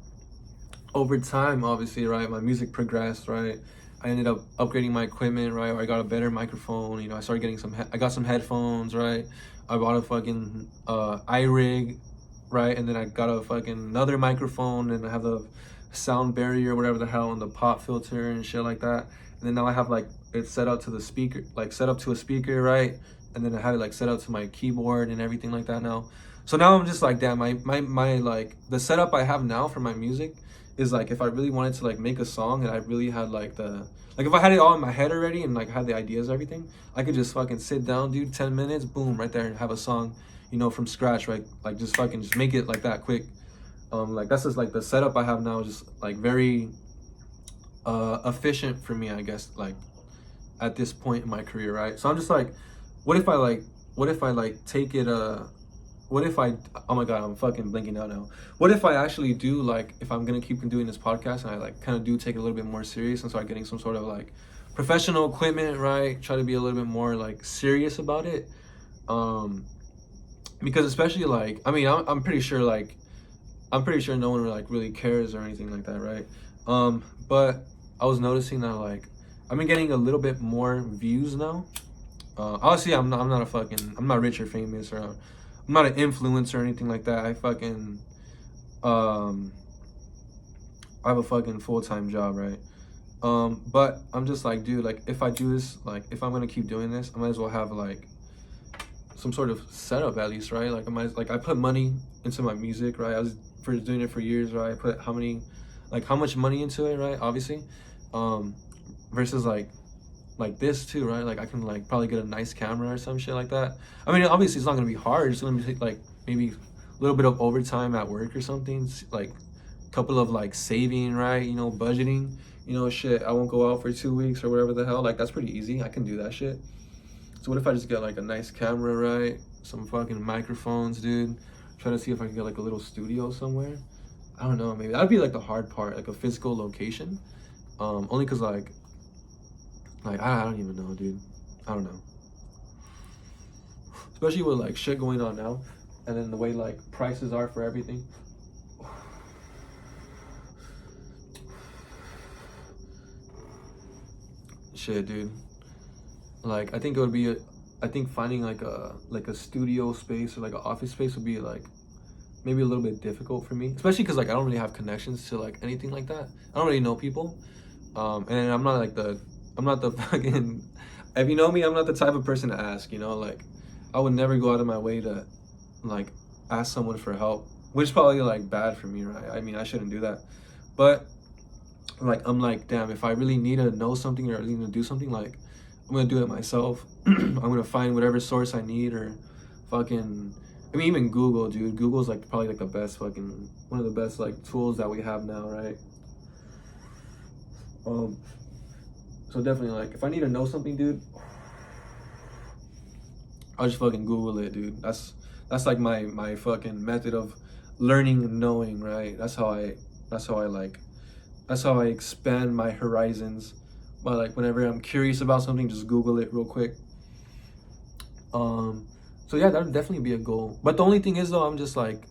over time, obviously, right? My music progressed, right? I ended up upgrading my equipment, right? Or I got a better microphone. You know, I started getting I got some headphones, right? I bought a fucking iRig, right? And then I got a fucking another microphone, and I have the sound barrier, whatever the hell, and the pop filter and shit like that. And then now I have like it set up to the speaker, like set up to a speaker, right? And then I have it like set up to my keyboard and everything like that now. So now I'm just like, damn, my like the setup I have now for my music is like, if I really wanted to like make a song and I really had like if I had it all in my head already and like had the ideas and everything, I could just fucking sit down, dude, 10 minutes, boom, right there, and have a song, you know, from scratch, right? Like just fucking just make it like that quick. Like that's just like the setup I have now is just like very efficient for me, I guess, like at this point in my career, right? So I'm just like, what if I take it what if I, oh my god, I'm fucking blinking out now. What if I actually do, like, if I'm gonna keep doing this podcast and I like kind of do take it a little bit more serious and start getting some sort of like professional equipment, right? Try to be a little bit more like serious about it. Because especially like, I mean, I'm pretty sure no one like really cares or anything like that, right? But I was noticing that like I've been getting a little bit more views now. Obviously I'm not rich or famous, or I'm not an influencer or anything like that. I fucking I have a fucking full-time job, right? But I'm just like, dude, like if I do this, like if I'm gonna keep doing this, I might as well have like some sort of setup at least, right? Like I put money into my music, right? I was doing it for years, right? I put how much money into it, right? Obviously, versus like this too, right? Like I can like probably get a nice camera or some shit like that. I mean, obviously it's not gonna be hard. It's gonna be like maybe a little bit of overtime at work or something, like a couple of like saving, right? You know, budgeting. You know, shit, I won't go out for 2 weeks or whatever the hell. Like that's pretty easy. I can do that shit. So what if I just get like a nice camera, right? Some fucking microphones, dude. Try to see if I can get like a little studio somewhere. I don't know, maybe that'd be like the hard part, like a physical location. Only cause like I don't even know, dude. I don't know. Especially with like shit going on now, and then the way like prices are for everything. Shit, dude. Like I think it would be I think finding like a studio space or like an office space would be like maybe a little bit difficult for me, especially because like I don't really have connections to like anything like that. I don't really know people, and I'm not the fucking, if you know me, I'm not the type of person to ask, you know, like I would never go out of my way to like ask someone for help, which is probably like bad for me, right? I mean, I shouldn't do that, but like I'm like, damn, if I really need to know something or really need to do something, like I'm gonna do it myself. I'm gonna find whatever source I need, or fucking, I mean, even Google, dude. Google's like probably like the best fucking, one of the best like tools that we have now, right? So definitely like if I need to know something, dude, I'll just fucking Google it, dude. That's That's like my fucking method of learning and knowing, right? That's how I like, that's how I expand my horizons. But like whenever I'm curious about something, just Google it real quick. So yeah, that would definitely be a goal. But the only thing is though, I'm just like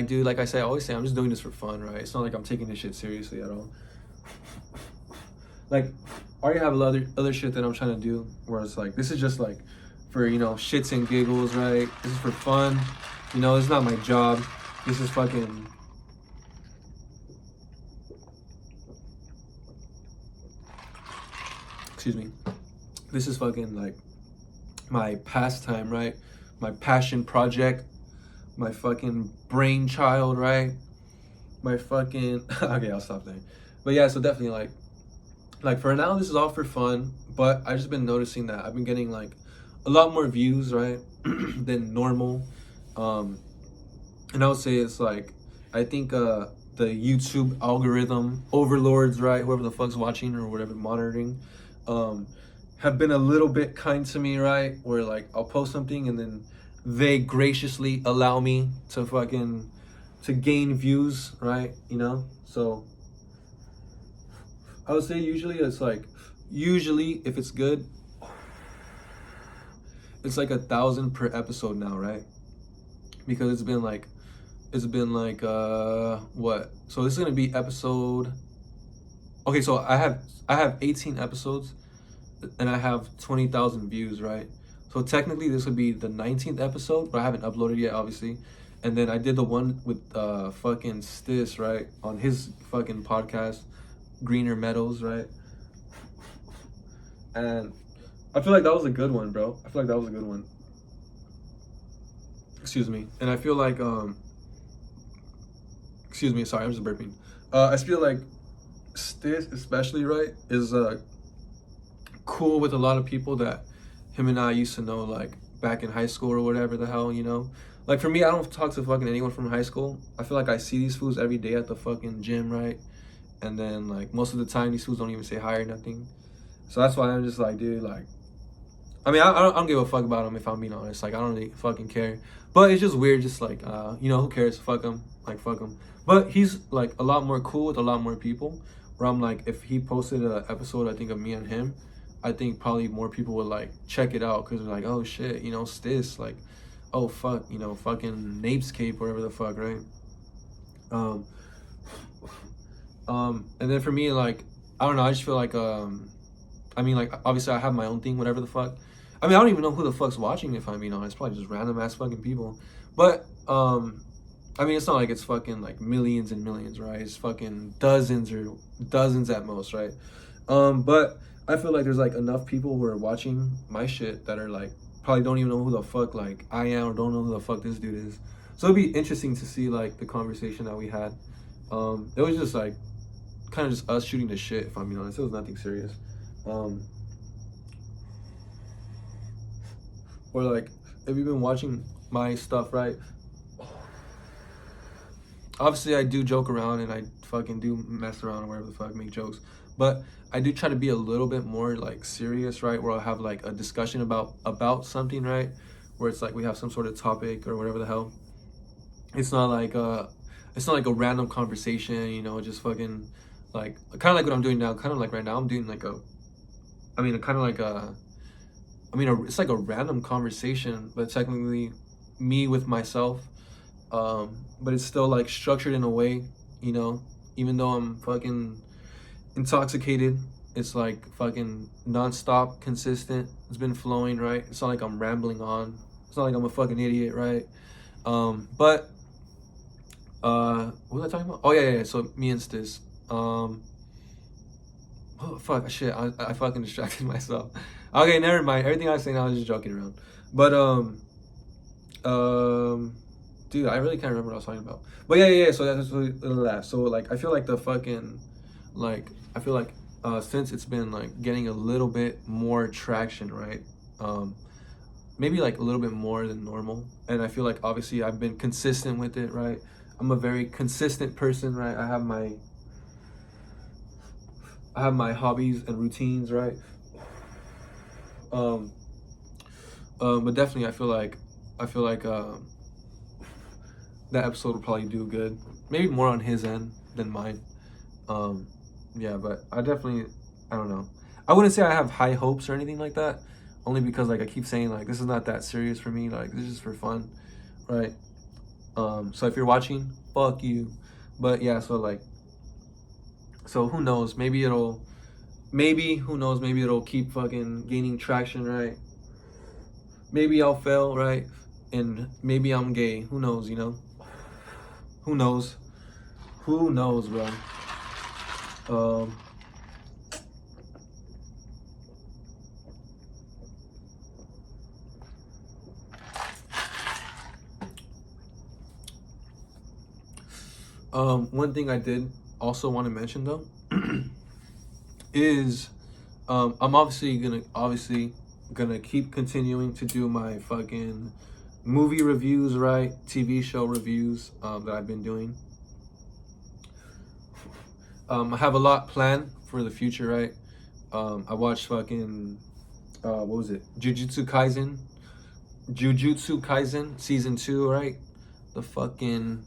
dude, like I say, I always say, I'm just doing this for fun, right? It's not like I'm taking this shit seriously at all. Like, I already have a lot of other shit that I'm trying to do, where it's like, this is just like for, you know, shits and giggles, right? This is for fun. You know, it's not my job. This is fucking, excuse me. This is fucking like my pastime, right? My passion project, my fucking brainchild, right? My fucking, okay, I'll stop there. But yeah, so definitely like for now, this is all for fun, but I've just been noticing that I've been getting like a lot more views, right, than normal. And I would say it's like, I think the YouTube algorithm overlords, right, whoever the fuck's watching or whatever monitoring, have been a little bit kind to me, right, where like I'll post something and then they graciously allow me to fucking to gain views, right, you know. So I would say usually it's like, usually if it's good, it's like 1,000 per episode now, right? Because it's been like what? So this is gonna be episode. Okay, so I have 18 episodes, and I have 20,000 views, right? So technically this would be the 19th episode, but I haven't uploaded yet, obviously. And then I did the one with fucking Stis, right, on his fucking podcast, Greener Meadows, right? And I feel like that was a good one, bro. I feel like that was a good one. Excuse me. And I feel like excuse me, sorry, I'm just burping. I feel like Stis, especially, right, is cool with a lot of people that him and I used to know, like back in high school or whatever the hell, you know. Like for me, I don't talk to fucking anyone from high school. I feel like I see these fools every day at the fucking gym, right? And then like most of the time, these fools don't even say hi or nothing. So that's why I'm just like, dude, like, I mean, I don't give a fuck about them, if I'm being honest. Like, I don't really fucking care. But it's just weird, just like, you know, who cares? Fuck him. Like, fuck him. But he's like a lot more cool with a lot more people. Where I'm like, if he posted an episode, I think, of me and him, I think probably more people would like check it out, because they're like, oh shit, you know, Stis, like, oh fuck, you know, fucking NapesCape, whatever the fuck, right? And then for me, like, I don't know, I just feel like, I mean, like, obviously I have my own thing, whatever the fuck. I mean, I don't even know who the fuck's watching, if I'm being honest. Probably just random ass fucking people. But, I mean, it's not like it's fucking like millions and millions, right? It's fucking dozens or dozens at most, right? But I feel like there's like enough people who are watching my shit that are like, probably don't even know who the fuck like I am, or don't know who the fuck this dude is. So it'd be interesting to see like the conversation that we had. It was just like kind of just us shooting the shit, if I'm being honest. It was nothing serious. Or like, if you've been watching my stuff, right? Obviously I do joke around and I fucking do mess around or whatever the fuck, make jokes. But I do try to be a little bit more like serious, right? Where I'll have like a discussion about something, right? Where it's like we have some sort of topic or whatever the hell. It's not like a random conversation, you know, just fucking like kind of like what I'm doing now. Kind of like right now I'm doing like it's like a random conversation, but technically me with myself. But it's still like structured in a way, you know, even though I'm fucking intoxicated, it's like fucking non-stop, consistent. It's been flowing, right? It's not like I'm rambling on. It's not like I'm a fucking idiot, right? But what was I talking about? Oh yeah. So me and Stis. Oh fuck, shit. I fucking distracted myself. Okay, never mind. Everything I was saying, I was just joking around. But dude, I really can't remember what I was talking about. But yeah. So that's really that. So like, I feel like the fucking, like, I feel like since it's been like getting a little bit more traction, right? Maybe like a little bit more than normal. And I feel like obviously I've been consistent with it, right? I'm a very consistent person, right? I have my hobbies and routines, right? But definitely I feel like that episode will probably do good. Maybe more on his end than mine. Yeah, but I don't know. I wouldn't say I have high hopes or anything like that. Only because like I keep saying like this is not that serious for me. Like this is just for fun, right? So if you're watching, fuck you. But yeah, so who knows? Maybe who knows? Maybe it'll keep fucking gaining traction, right? Maybe I'll fail, right? And maybe I'm gay. Who knows? You know? Who knows? Who knows, bro? One thing I did also want to mention though is I'm obviously gonna keep continuing to do my fucking movie reviews, right? TV show reviews that I've been doing. I have a lot planned for the future, right? I watched fucking what was it? Jujutsu Kaisen season 2, right? The fucking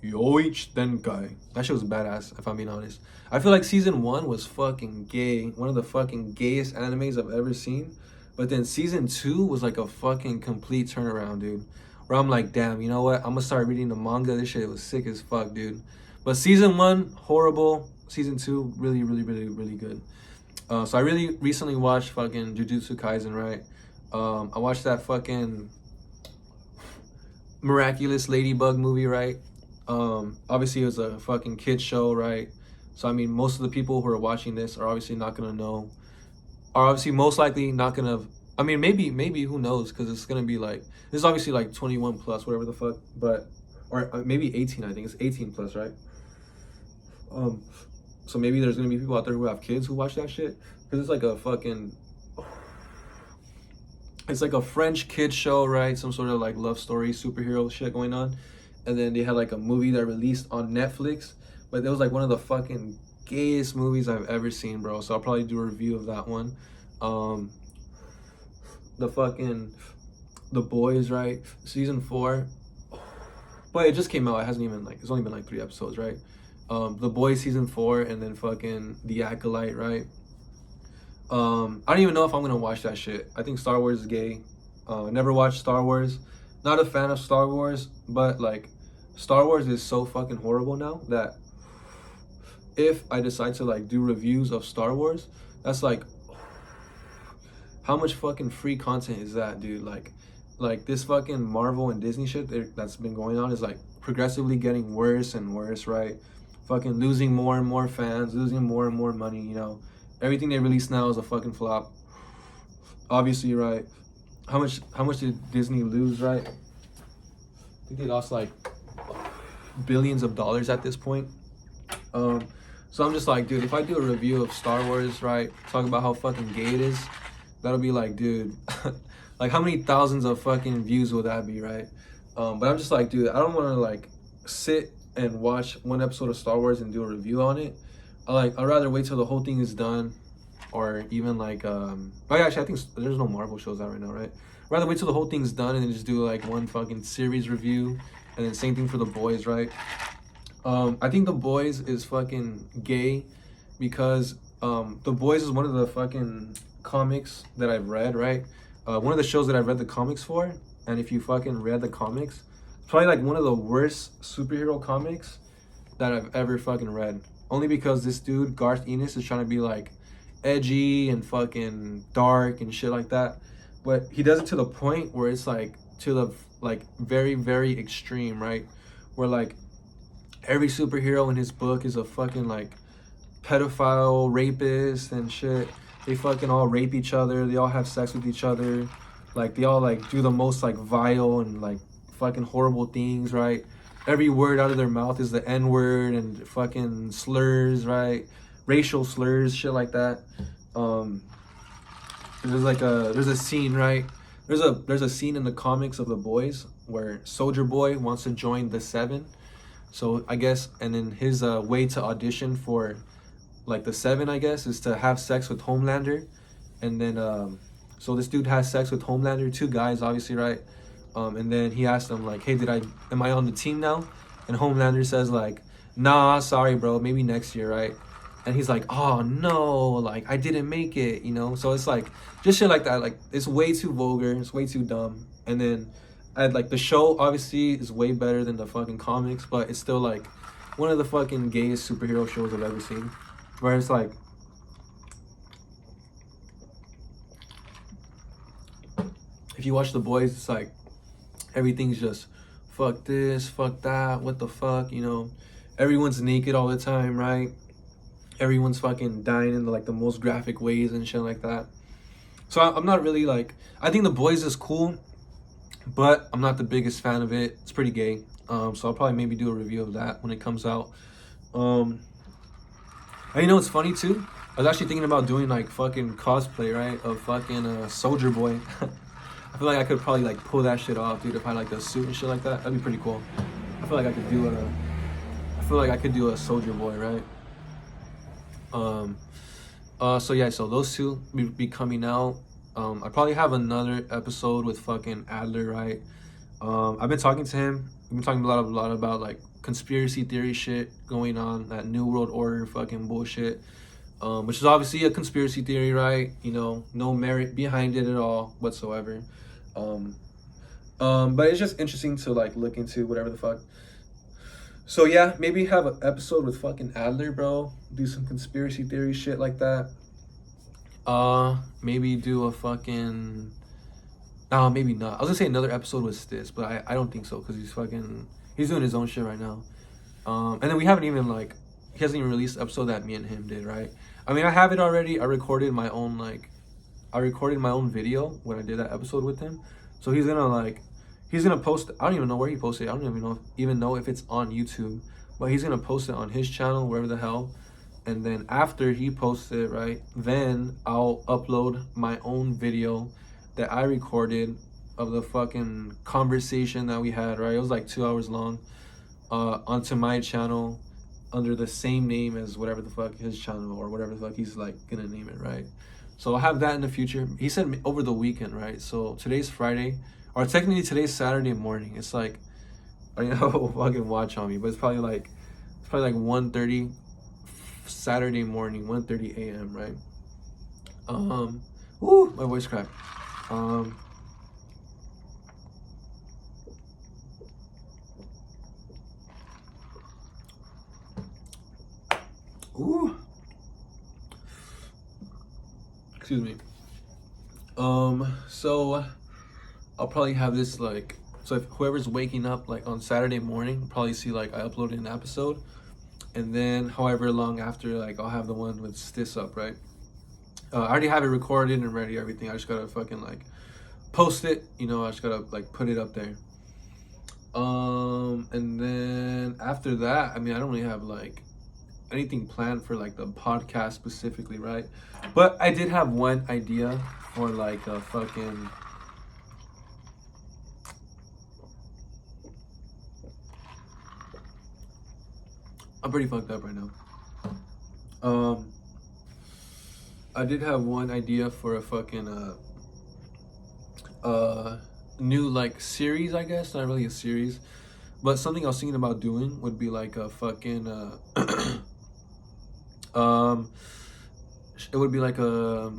Yoichi Denkai. That shit was badass, if I'm being honest. I feel like season 1 was fucking gay. One of the fucking gayest animes I've ever seen. But then season 2 was like a fucking complete turnaround, dude. Where I'm like, damn, you know what? I'm gonna start reading the manga. This shit was sick as fuck, dude. But season 1, horrible. Season 2, really, really, really, really good. So I really recently watched fucking Jujutsu Kaisen, right? I watched that fucking Miraculous Ladybug movie, right? Obviously it was a fucking kid show, right? So I mean, most of the people who are watching this are obviously most likely not gonna. I mean, maybe who knows? Because it's gonna be like this is obviously like 21 plus, whatever the fuck, but or maybe 18. I think it's 18 plus, right? So maybe there's gonna be people out there who have kids who watch that shit because it's like a fucking. It's like a French kid show, right? Some sort of like love story, superhero shit going on. And then they had like a movie that released on Netflix. But it was like one of the fucking gayest movies I've ever seen, bro. So I'll probably do a review of that one. The Boys, right? Season 4. But it just came out. It hasn't even like, it's only been like 3 episodes, right? The Boys season 4 and then fucking The Acolyte, right? I don't even know if I'm gonna watch that shit. I think Star Wars is gay. Never watched Star Wars. Not a fan of Star Wars, but like Star Wars is so fucking horrible now that if I decide to like do reviews of Star Wars, that's like how much fucking free content is that, dude? Like this fucking Marvel and Disney shit that's been going on is like progressively getting worse and worse, right? Fucking losing more and more fans, losing more and more money, you know. Everything they release now is a fucking flop. Obviously, right? How much did Disney lose, right? I think they lost like billions of dollars at this point. So I'm just like, dude, if I do a review of Star Wars, right, talk about how fucking gay it is, that'll be like, dude, like how many thousands of fucking views will that be, right? But I'm just like, dude, I don't want to like sit and watch one episode of Star Wars and do a review on it. I'd rather wait till the whole thing is done, or even like actually I think there's no Marvel shows out right now, right? I'd rather wait till the whole thing's done and then just do like one fucking series review, and then same thing for The Boys, right? I think The Boys is fucking gay because The Boys is one of the fucking comics that I've read, right? One of the shows that I've read the comics for, and if you fucking read the comics, it's probably like one of the worst superhero comics that I've ever fucking read. Only because this dude, Garth Ennis, is trying to be like edgy and fucking dark and shit like that. But he does it to the point where it's like to the like very, very extreme, right? Where like every superhero in his book is a fucking like pedophile, rapist and shit. They fucking all rape each other. They all have sex with each other. Like they all like do the most like vile and like fucking horrible things, right? Every word out of their mouth is the N-word and fucking slurs, right? Racial slurs, shit like that. There's a scene, right? There's a scene in the comics of The Boys where Soldier Boy wants to join the Seven. So I guess, and then his way to audition for like the Seven, I guess, is to have sex with Homelander. And then so this dude has sex with Homelander, 2 guys, obviously, right? And then he asked him like, hey, am I on the team now? And Homelander says like, nah, sorry, bro, maybe next year, right? And he's like, oh no, like I didn't make it, you know? So it's like just shit like that. Like it's way too vulgar, it's way too dumb. And then like the show obviously is way better than the fucking comics, but it's still like one of the fucking gayest superhero shows I've ever seen. Where it's like, if you watch The Boys, it's like everything's just fuck this, fuck that, what the fuck, you know? Everyone's naked all the time, right? Everyone's fucking dying in like the most graphic ways and shit like that. So I'm not really like, I think The Boys is cool, but I'm not the biggest fan of it. It's pretty gay. So I'll probably maybe do a review of that when it comes out. And you know what's funny too? I was actually thinking about doing like fucking cosplay, right? Of fucking Soldier Boy. I feel like I could probably like pull that shit off, dude, if I had like a suit and shit like that. That'd be pretty cool. I feel like I could do a Soldier Boy, right? So yeah, so those two be coming out. I probably have another episode with fucking Adler, right? I've been talking to him. We've been talking a lot about like conspiracy theory shit going on, that New World Order fucking bullshit, which is obviously a conspiracy theory, right? You know, no merit behind it at all whatsoever. But it's just interesting to like look into whatever the fuck. So yeah, maybe have an episode with fucking Adler, bro. Do some conspiracy theory shit like that. Maybe do a fucking... No, maybe not. I was gonna say another episode with Stiz, but I don't think so, because he's doing his own shit right now. And then we haven't even like, he hasn't even released the episode that me and him did, right? I mean, I have it already. I recorded my own video when I did that episode with him. So he's gonna post, I don't even know where he posted it. I don't even know if it's on YouTube, but he's gonna post it on his channel, wherever the hell. And then after he posts it, right, then I'll upload my own video that I recorded of the fucking conversation that we had, right? It was like 2 hours long, onto my channel under the same name as whatever the fuck his channel or whatever the fuck he's like gonna name it, right? So I'll have that in the future. He said over the weekend, right? So today's Friday, or technically today's Saturday morning. It's like, I don't know, fucking watch on me, but it's probably like 1:30 Saturday morning, 1:30 a.m., right? Woo, my voice cracked. Ooh. Excuse me. So I'll probably have this like, so if whoever's waking up like on Saturday morning, probably see like I uploaded an episode, and then however long after, like I'll have the one with Stiss up, right? I already have it recorded and ready, everything. I just gotta fucking like post it, you know. I just gotta like put it up there. And then after that, I mean, I don't really have like anything planned for like the podcast specifically, right? But I did have one idea for like a fucking, I'm pretty fucked up right now. I did have one idea for a fucking new like series, I guess. Not really a series, but something I was thinking about doing would be like a fucking it would be like a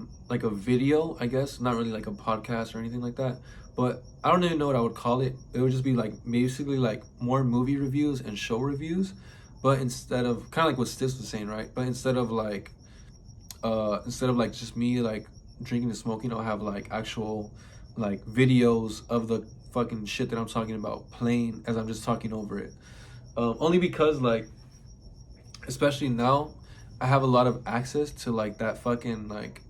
video, I guess. Not really like a podcast or anything like that, but I don't even know what I would call it. It would just be like basically like more movie reviews and show reviews, but instead of kind of like what Stiz was saying, right? But instead of like just me like drinking and smoking, I'll have like actual like videos of the fucking shit that I'm talking about playing as I'm just talking over it. Only because like, especially now, I have a lot of access to like that fucking like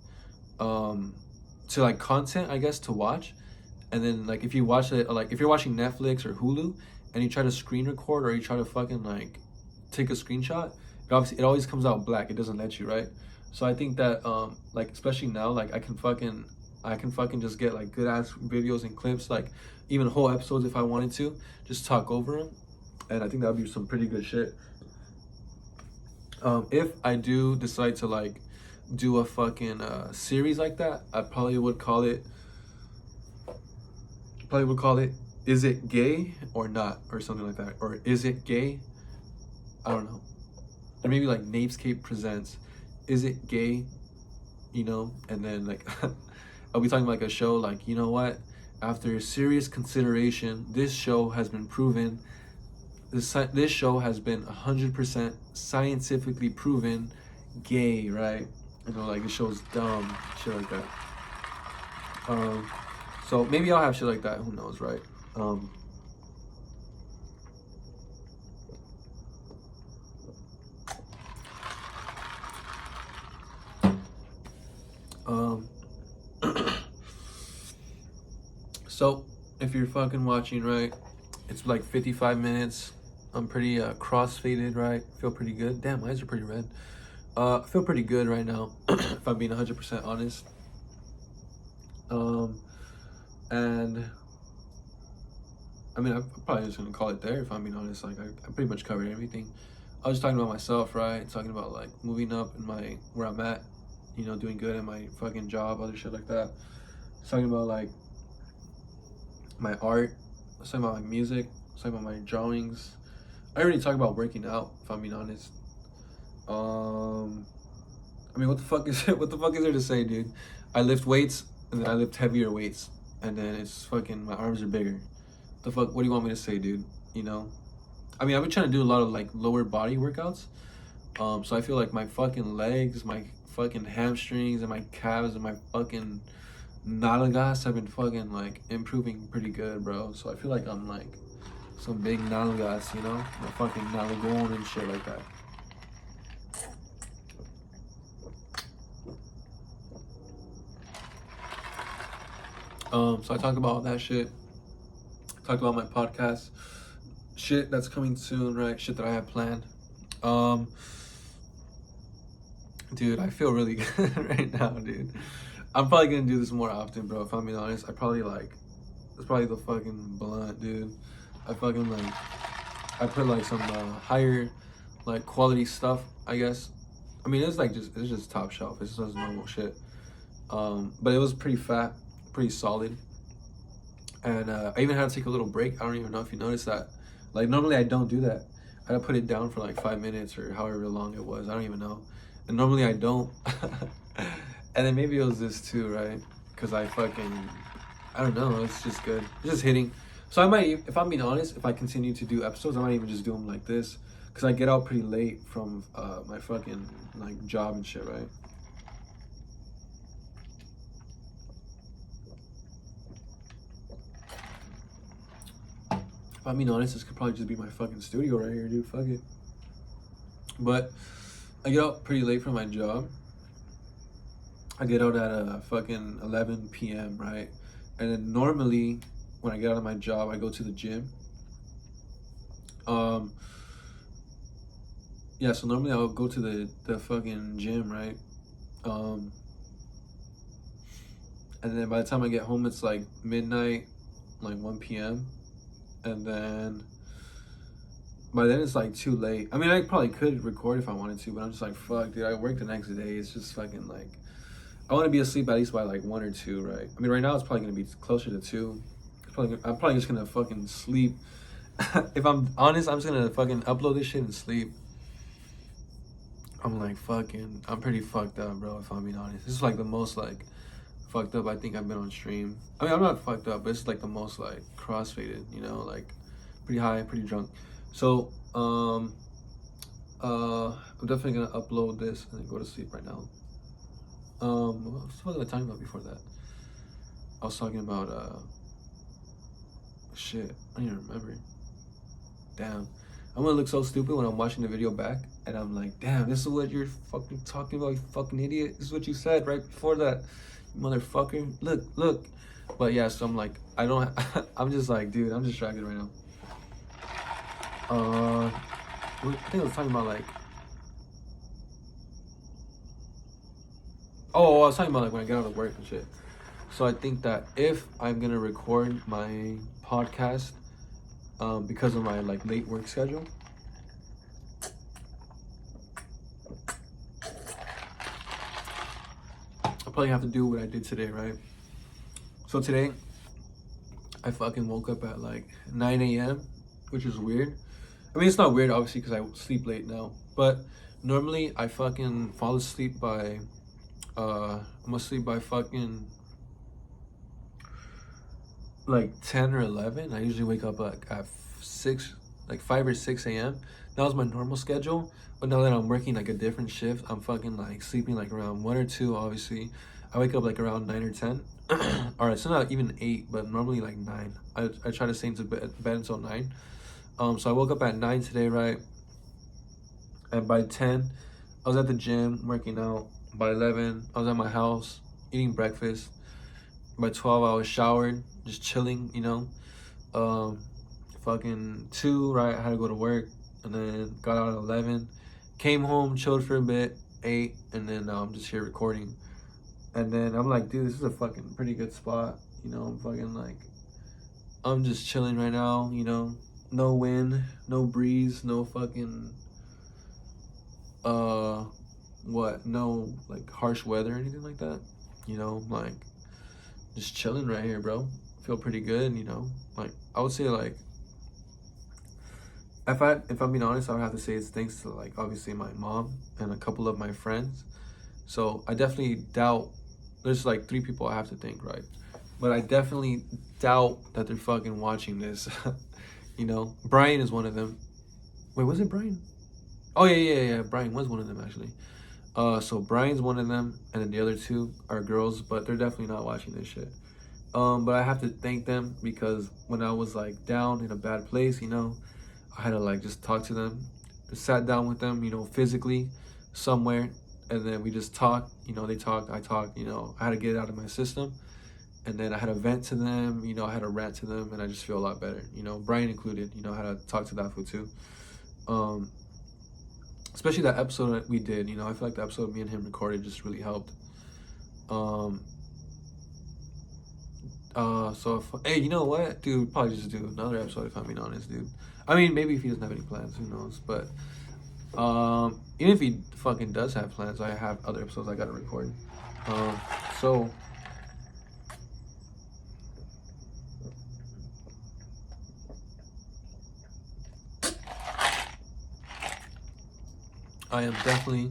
to like content, I guess, to watch. And then like if you watch it, like if you're watching Netflix or Hulu and you try to screen record or you try to fucking like take a screenshot, it always comes out black. It doesn't let you, right? So I think that like especially now, like I can fucking just get like good ass videos and clips, like even whole episodes if I wanted to, just talk over them. And I think that would be some pretty good shit. If I do decide to like do a fucking series like that, I probably would call it is it gay or not, or something like that, or is it gay? I don't know. Or maybe like NapesCape presents, is it gay? You know, and then like I'll be talking about like a show like, you know what? After serious consideration, this show has been proven. This show has been 100% scientifically proven gay, right? You know, like the show's dumb, shit like that. So maybe I'll have shit like that. Who knows, right? So if you're fucking watching, right, it's like 55 minutes. I'm pretty crossfaded, right? Feel pretty good. Damn, my eyes are pretty red. I feel pretty good right now, if I'm being 100% honest. And I mean, I'm probably just gonna call it there if I'm being honest. Like, I pretty much covered everything. I was talking about myself, right? Talking about like moving up in my where I'm at, you know, doing good in my fucking job, other shit like that. Talking about like my art. I was talking about my music. I was talking about my drawings. I already talked about working out, if I'm being honest. I mean, what the fuck is what the fuck is there to say, dude? I lift weights and then I lift heavier weights, and then it's fucking my arms are bigger. The fuck? What do you want me to say, dude? You know? I mean, I've been trying to do a lot of like lower body workouts. So I feel like my fucking legs, my fucking hamstrings, and my calves, and my fucking nalgas have been fucking like improving pretty good, bro. So I feel like I'm like some big nalgas, you know, my fucking nalgón and shit like that. So I talked about all that shit. Talked about my podcast, shit that's coming soon, right? Shit that I have planned. Dude, I feel really good right now, dude. I'm probably gonna do this more often, bro. If I'm being honest, I probably like, it's probably the fucking blunt, dude. I fucking like, I put like some higher, like quality stuff, I guess. I mean, it's just top shelf. It's just normal shit. But it was pretty fat, pretty solid. And I even had to take a little break. I don't even know if you noticed that. Like, normally I don't do that. I had to put it down for like 5 minutes or however long it was. I don't even know. And normally I don't. And then maybe it was this too, right? Because I don't know. It's just good. It's just hitting. So I might, if I'm being honest, if I continue to do episodes, I might even just do them like this. Because I get out pretty late from my fucking like job and shit, right? If I'm being honest, this could probably just be my fucking studio right here, dude. Fuck it. But I get out pretty late from my job. I get out at fucking 11 p.m., right? And then normally, when I get out of my job, I go to the gym. Yeah, so normally I'll go to the fucking gym, right? And then by the time I get home, it's like midnight, like 1 p.m. And then by then it's like too late. I mean, I probably could record if I wanted to, but I'm just like, fuck, dude, I work the next day. It's just fucking like, I want to be asleep at least by like 1 or 2, right? I mean, right now it's probably gonna be closer to 2. I'm probably just gonna fucking sleep. If I'm honest, I'm just gonna fucking upload this shit and sleep. I'm like fucking, I'm pretty fucked up, bro, if I'm being honest. This is like the most like fucked up I think I've been on stream. I mean, I'm not fucked up, but it's like the most like crossfaded, you know, like pretty high, pretty drunk. So, I'm definitely gonna upload this and then go to sleep right now. What was I talking about before that? I was talking about, shit, I don't even remember. Damn. I'm gonna look so stupid when I'm watching the video back and I'm like, damn, this is what you're fucking talking about, you fucking idiot. This is what you said right before that, you motherfucker. Look. But yeah, so I'm like, I'm just like, dude, I'm distracted right now. I think I was talking about like, I was talking about like when I get out of work and shit. So I think that if I'm gonna record my podcast, because of my like late work schedule, I'll probably have to do what I did today, right? So today, I fucking woke up at like 9 a.m., which is weird. I mean, it's not weird, obviously, because I sleep late now. But normally, I fucking fall asleep by, I'm asleep by fucking like 10 or 11. I usually wake up like at 6, like 5 or 6 a.m. That was my normal schedule. But now that I'm working like a different shift, I'm fucking like sleeping like around 1 or 2, obviously. I wake up like around 9 or 10. All right, so not even 8, but normally like 9. I try to stay into bed until 9. So I woke up at 9 today, right? And by 10, I was at the gym working out. By 11, I was at my house eating breakfast. By 12, I was showered, just chilling, you know. Fucking 2, right? I had to go to work, and then got out at 11. Came home, chilled for a bit, 8, and then now I'm just here recording. And then I'm like, dude, this is a fucking pretty good spot. You know, I'm fucking like, I'm just chilling right now, you know. No wind, no breeze, no fucking, no like harsh weather or anything like that. You know, like, just chilling right here, bro. Feel pretty good, you know. Like, I would say like, if I'm being honest, I would have to say it's thanks to like obviously my mom and a couple of my friends. So I definitely doubt, there's like 3 people I have to thank, right? But I definitely doubt that they're fucking watching this. You know, Brian is one of them. Wait, was it Brian? Oh yeah. Brian was one of them actually. So Brian's one of them, and then the other 2 are girls, but they're definitely not watching this shit. But I have to thank them because when I was like down in a bad place, you know, I had to like just talk to them, just sat down with them, you know, physically somewhere, and then we just talked. You know, they talked, I talked. You know, I had to get it out of my system. And then I had to vent to them, you know, I had to rant to them, and I just feel a lot better, you know, Brian included, you know, I had to talk to that fool too. Especially that episode that we did, you know, I feel like the episode me and him recorded just really helped. So if, hey, you know what, dude, probably just do another episode if I'm being honest, dude. I mean, maybe if he doesn't have any plans, who knows, but, even if he fucking does have plans, I have other episodes I gotta record. So, I am definitely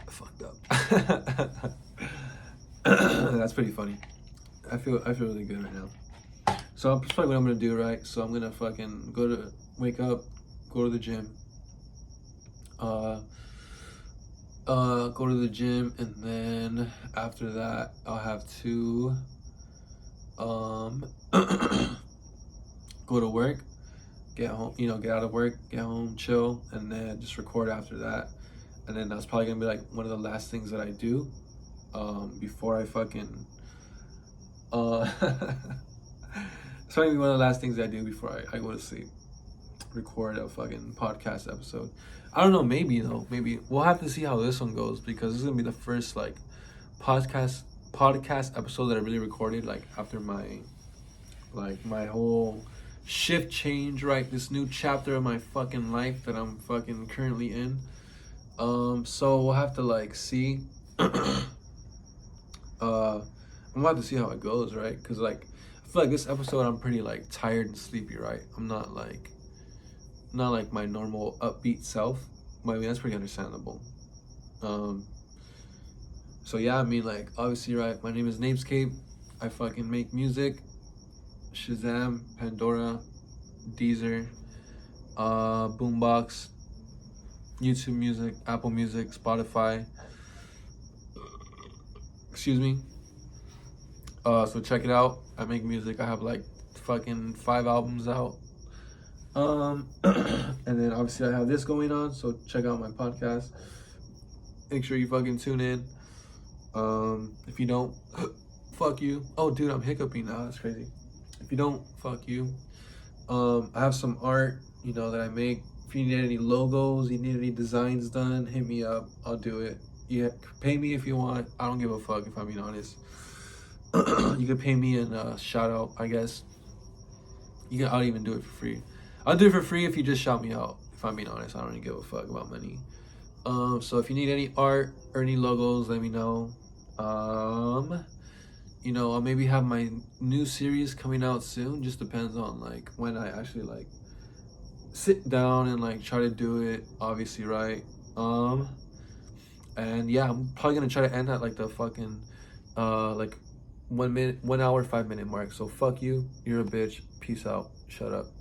fucked up. That's pretty funny. I feel really good right now. So that's probably what I'm gonna do, right? So I'm gonna fucking wake up, go to the gym, go to the gym, and then after that I'll have to go to work, get home, you know, get out of work, get home, chill, and then just record after that. And then that's probably gonna be like one of the last things that I do before I fucking it's probably one of the last things I do before I go to sleep. Record a fucking podcast episode. I don't know, maybe though, maybe we'll have to see how this one goes, because this is gonna be the first like podcast episode that I really recorded like after my whole shift change, right? This new chapter of my fucking life that I'm fucking currently in. So we'll have to like see. I'm about to see how it goes, right? Because like I feel like this episode I'm pretty like tired and sleepy, right? I'm not like my normal upbeat self. I mean, that's pretty understandable. So yeah, I mean, like, obviously, right, my name is NapesCape. I fucking make music. Shazam, Pandora, Deezer, Boombox, YouTube Music, Apple Music, Spotify. Excuse me. So check it out. I make music. I have like fucking 5 albums out. And then obviously I have this going on, so check out my podcast. Make sure you fucking tune in. If you don't, fuck you. Oh, dude, I'm hiccuping now. That's crazy. If you don't, fuck you. I have some art, you know, that I make. If you need any logos, you need any designs done, hit me up. I'll do it. Yeah, pay me if you want. I don't give a fuck, if I'm being honest. You could pay me and shout out, I guess. I'll even do it for free. I'll do it for free if you just shout me out. If I'm being honest, I don't even give a fuck about money. So if you need any art or any logos, let me know. You know, I'll maybe have my new series coming out soon. Just depends on like when I actually like sit down and like try to do it, obviously, right? And yeah, I'm probably gonna try to end at like the fucking like 1 minute, 1 hour, 5 minute mark. So fuck you, you're a bitch, peace out, shut up.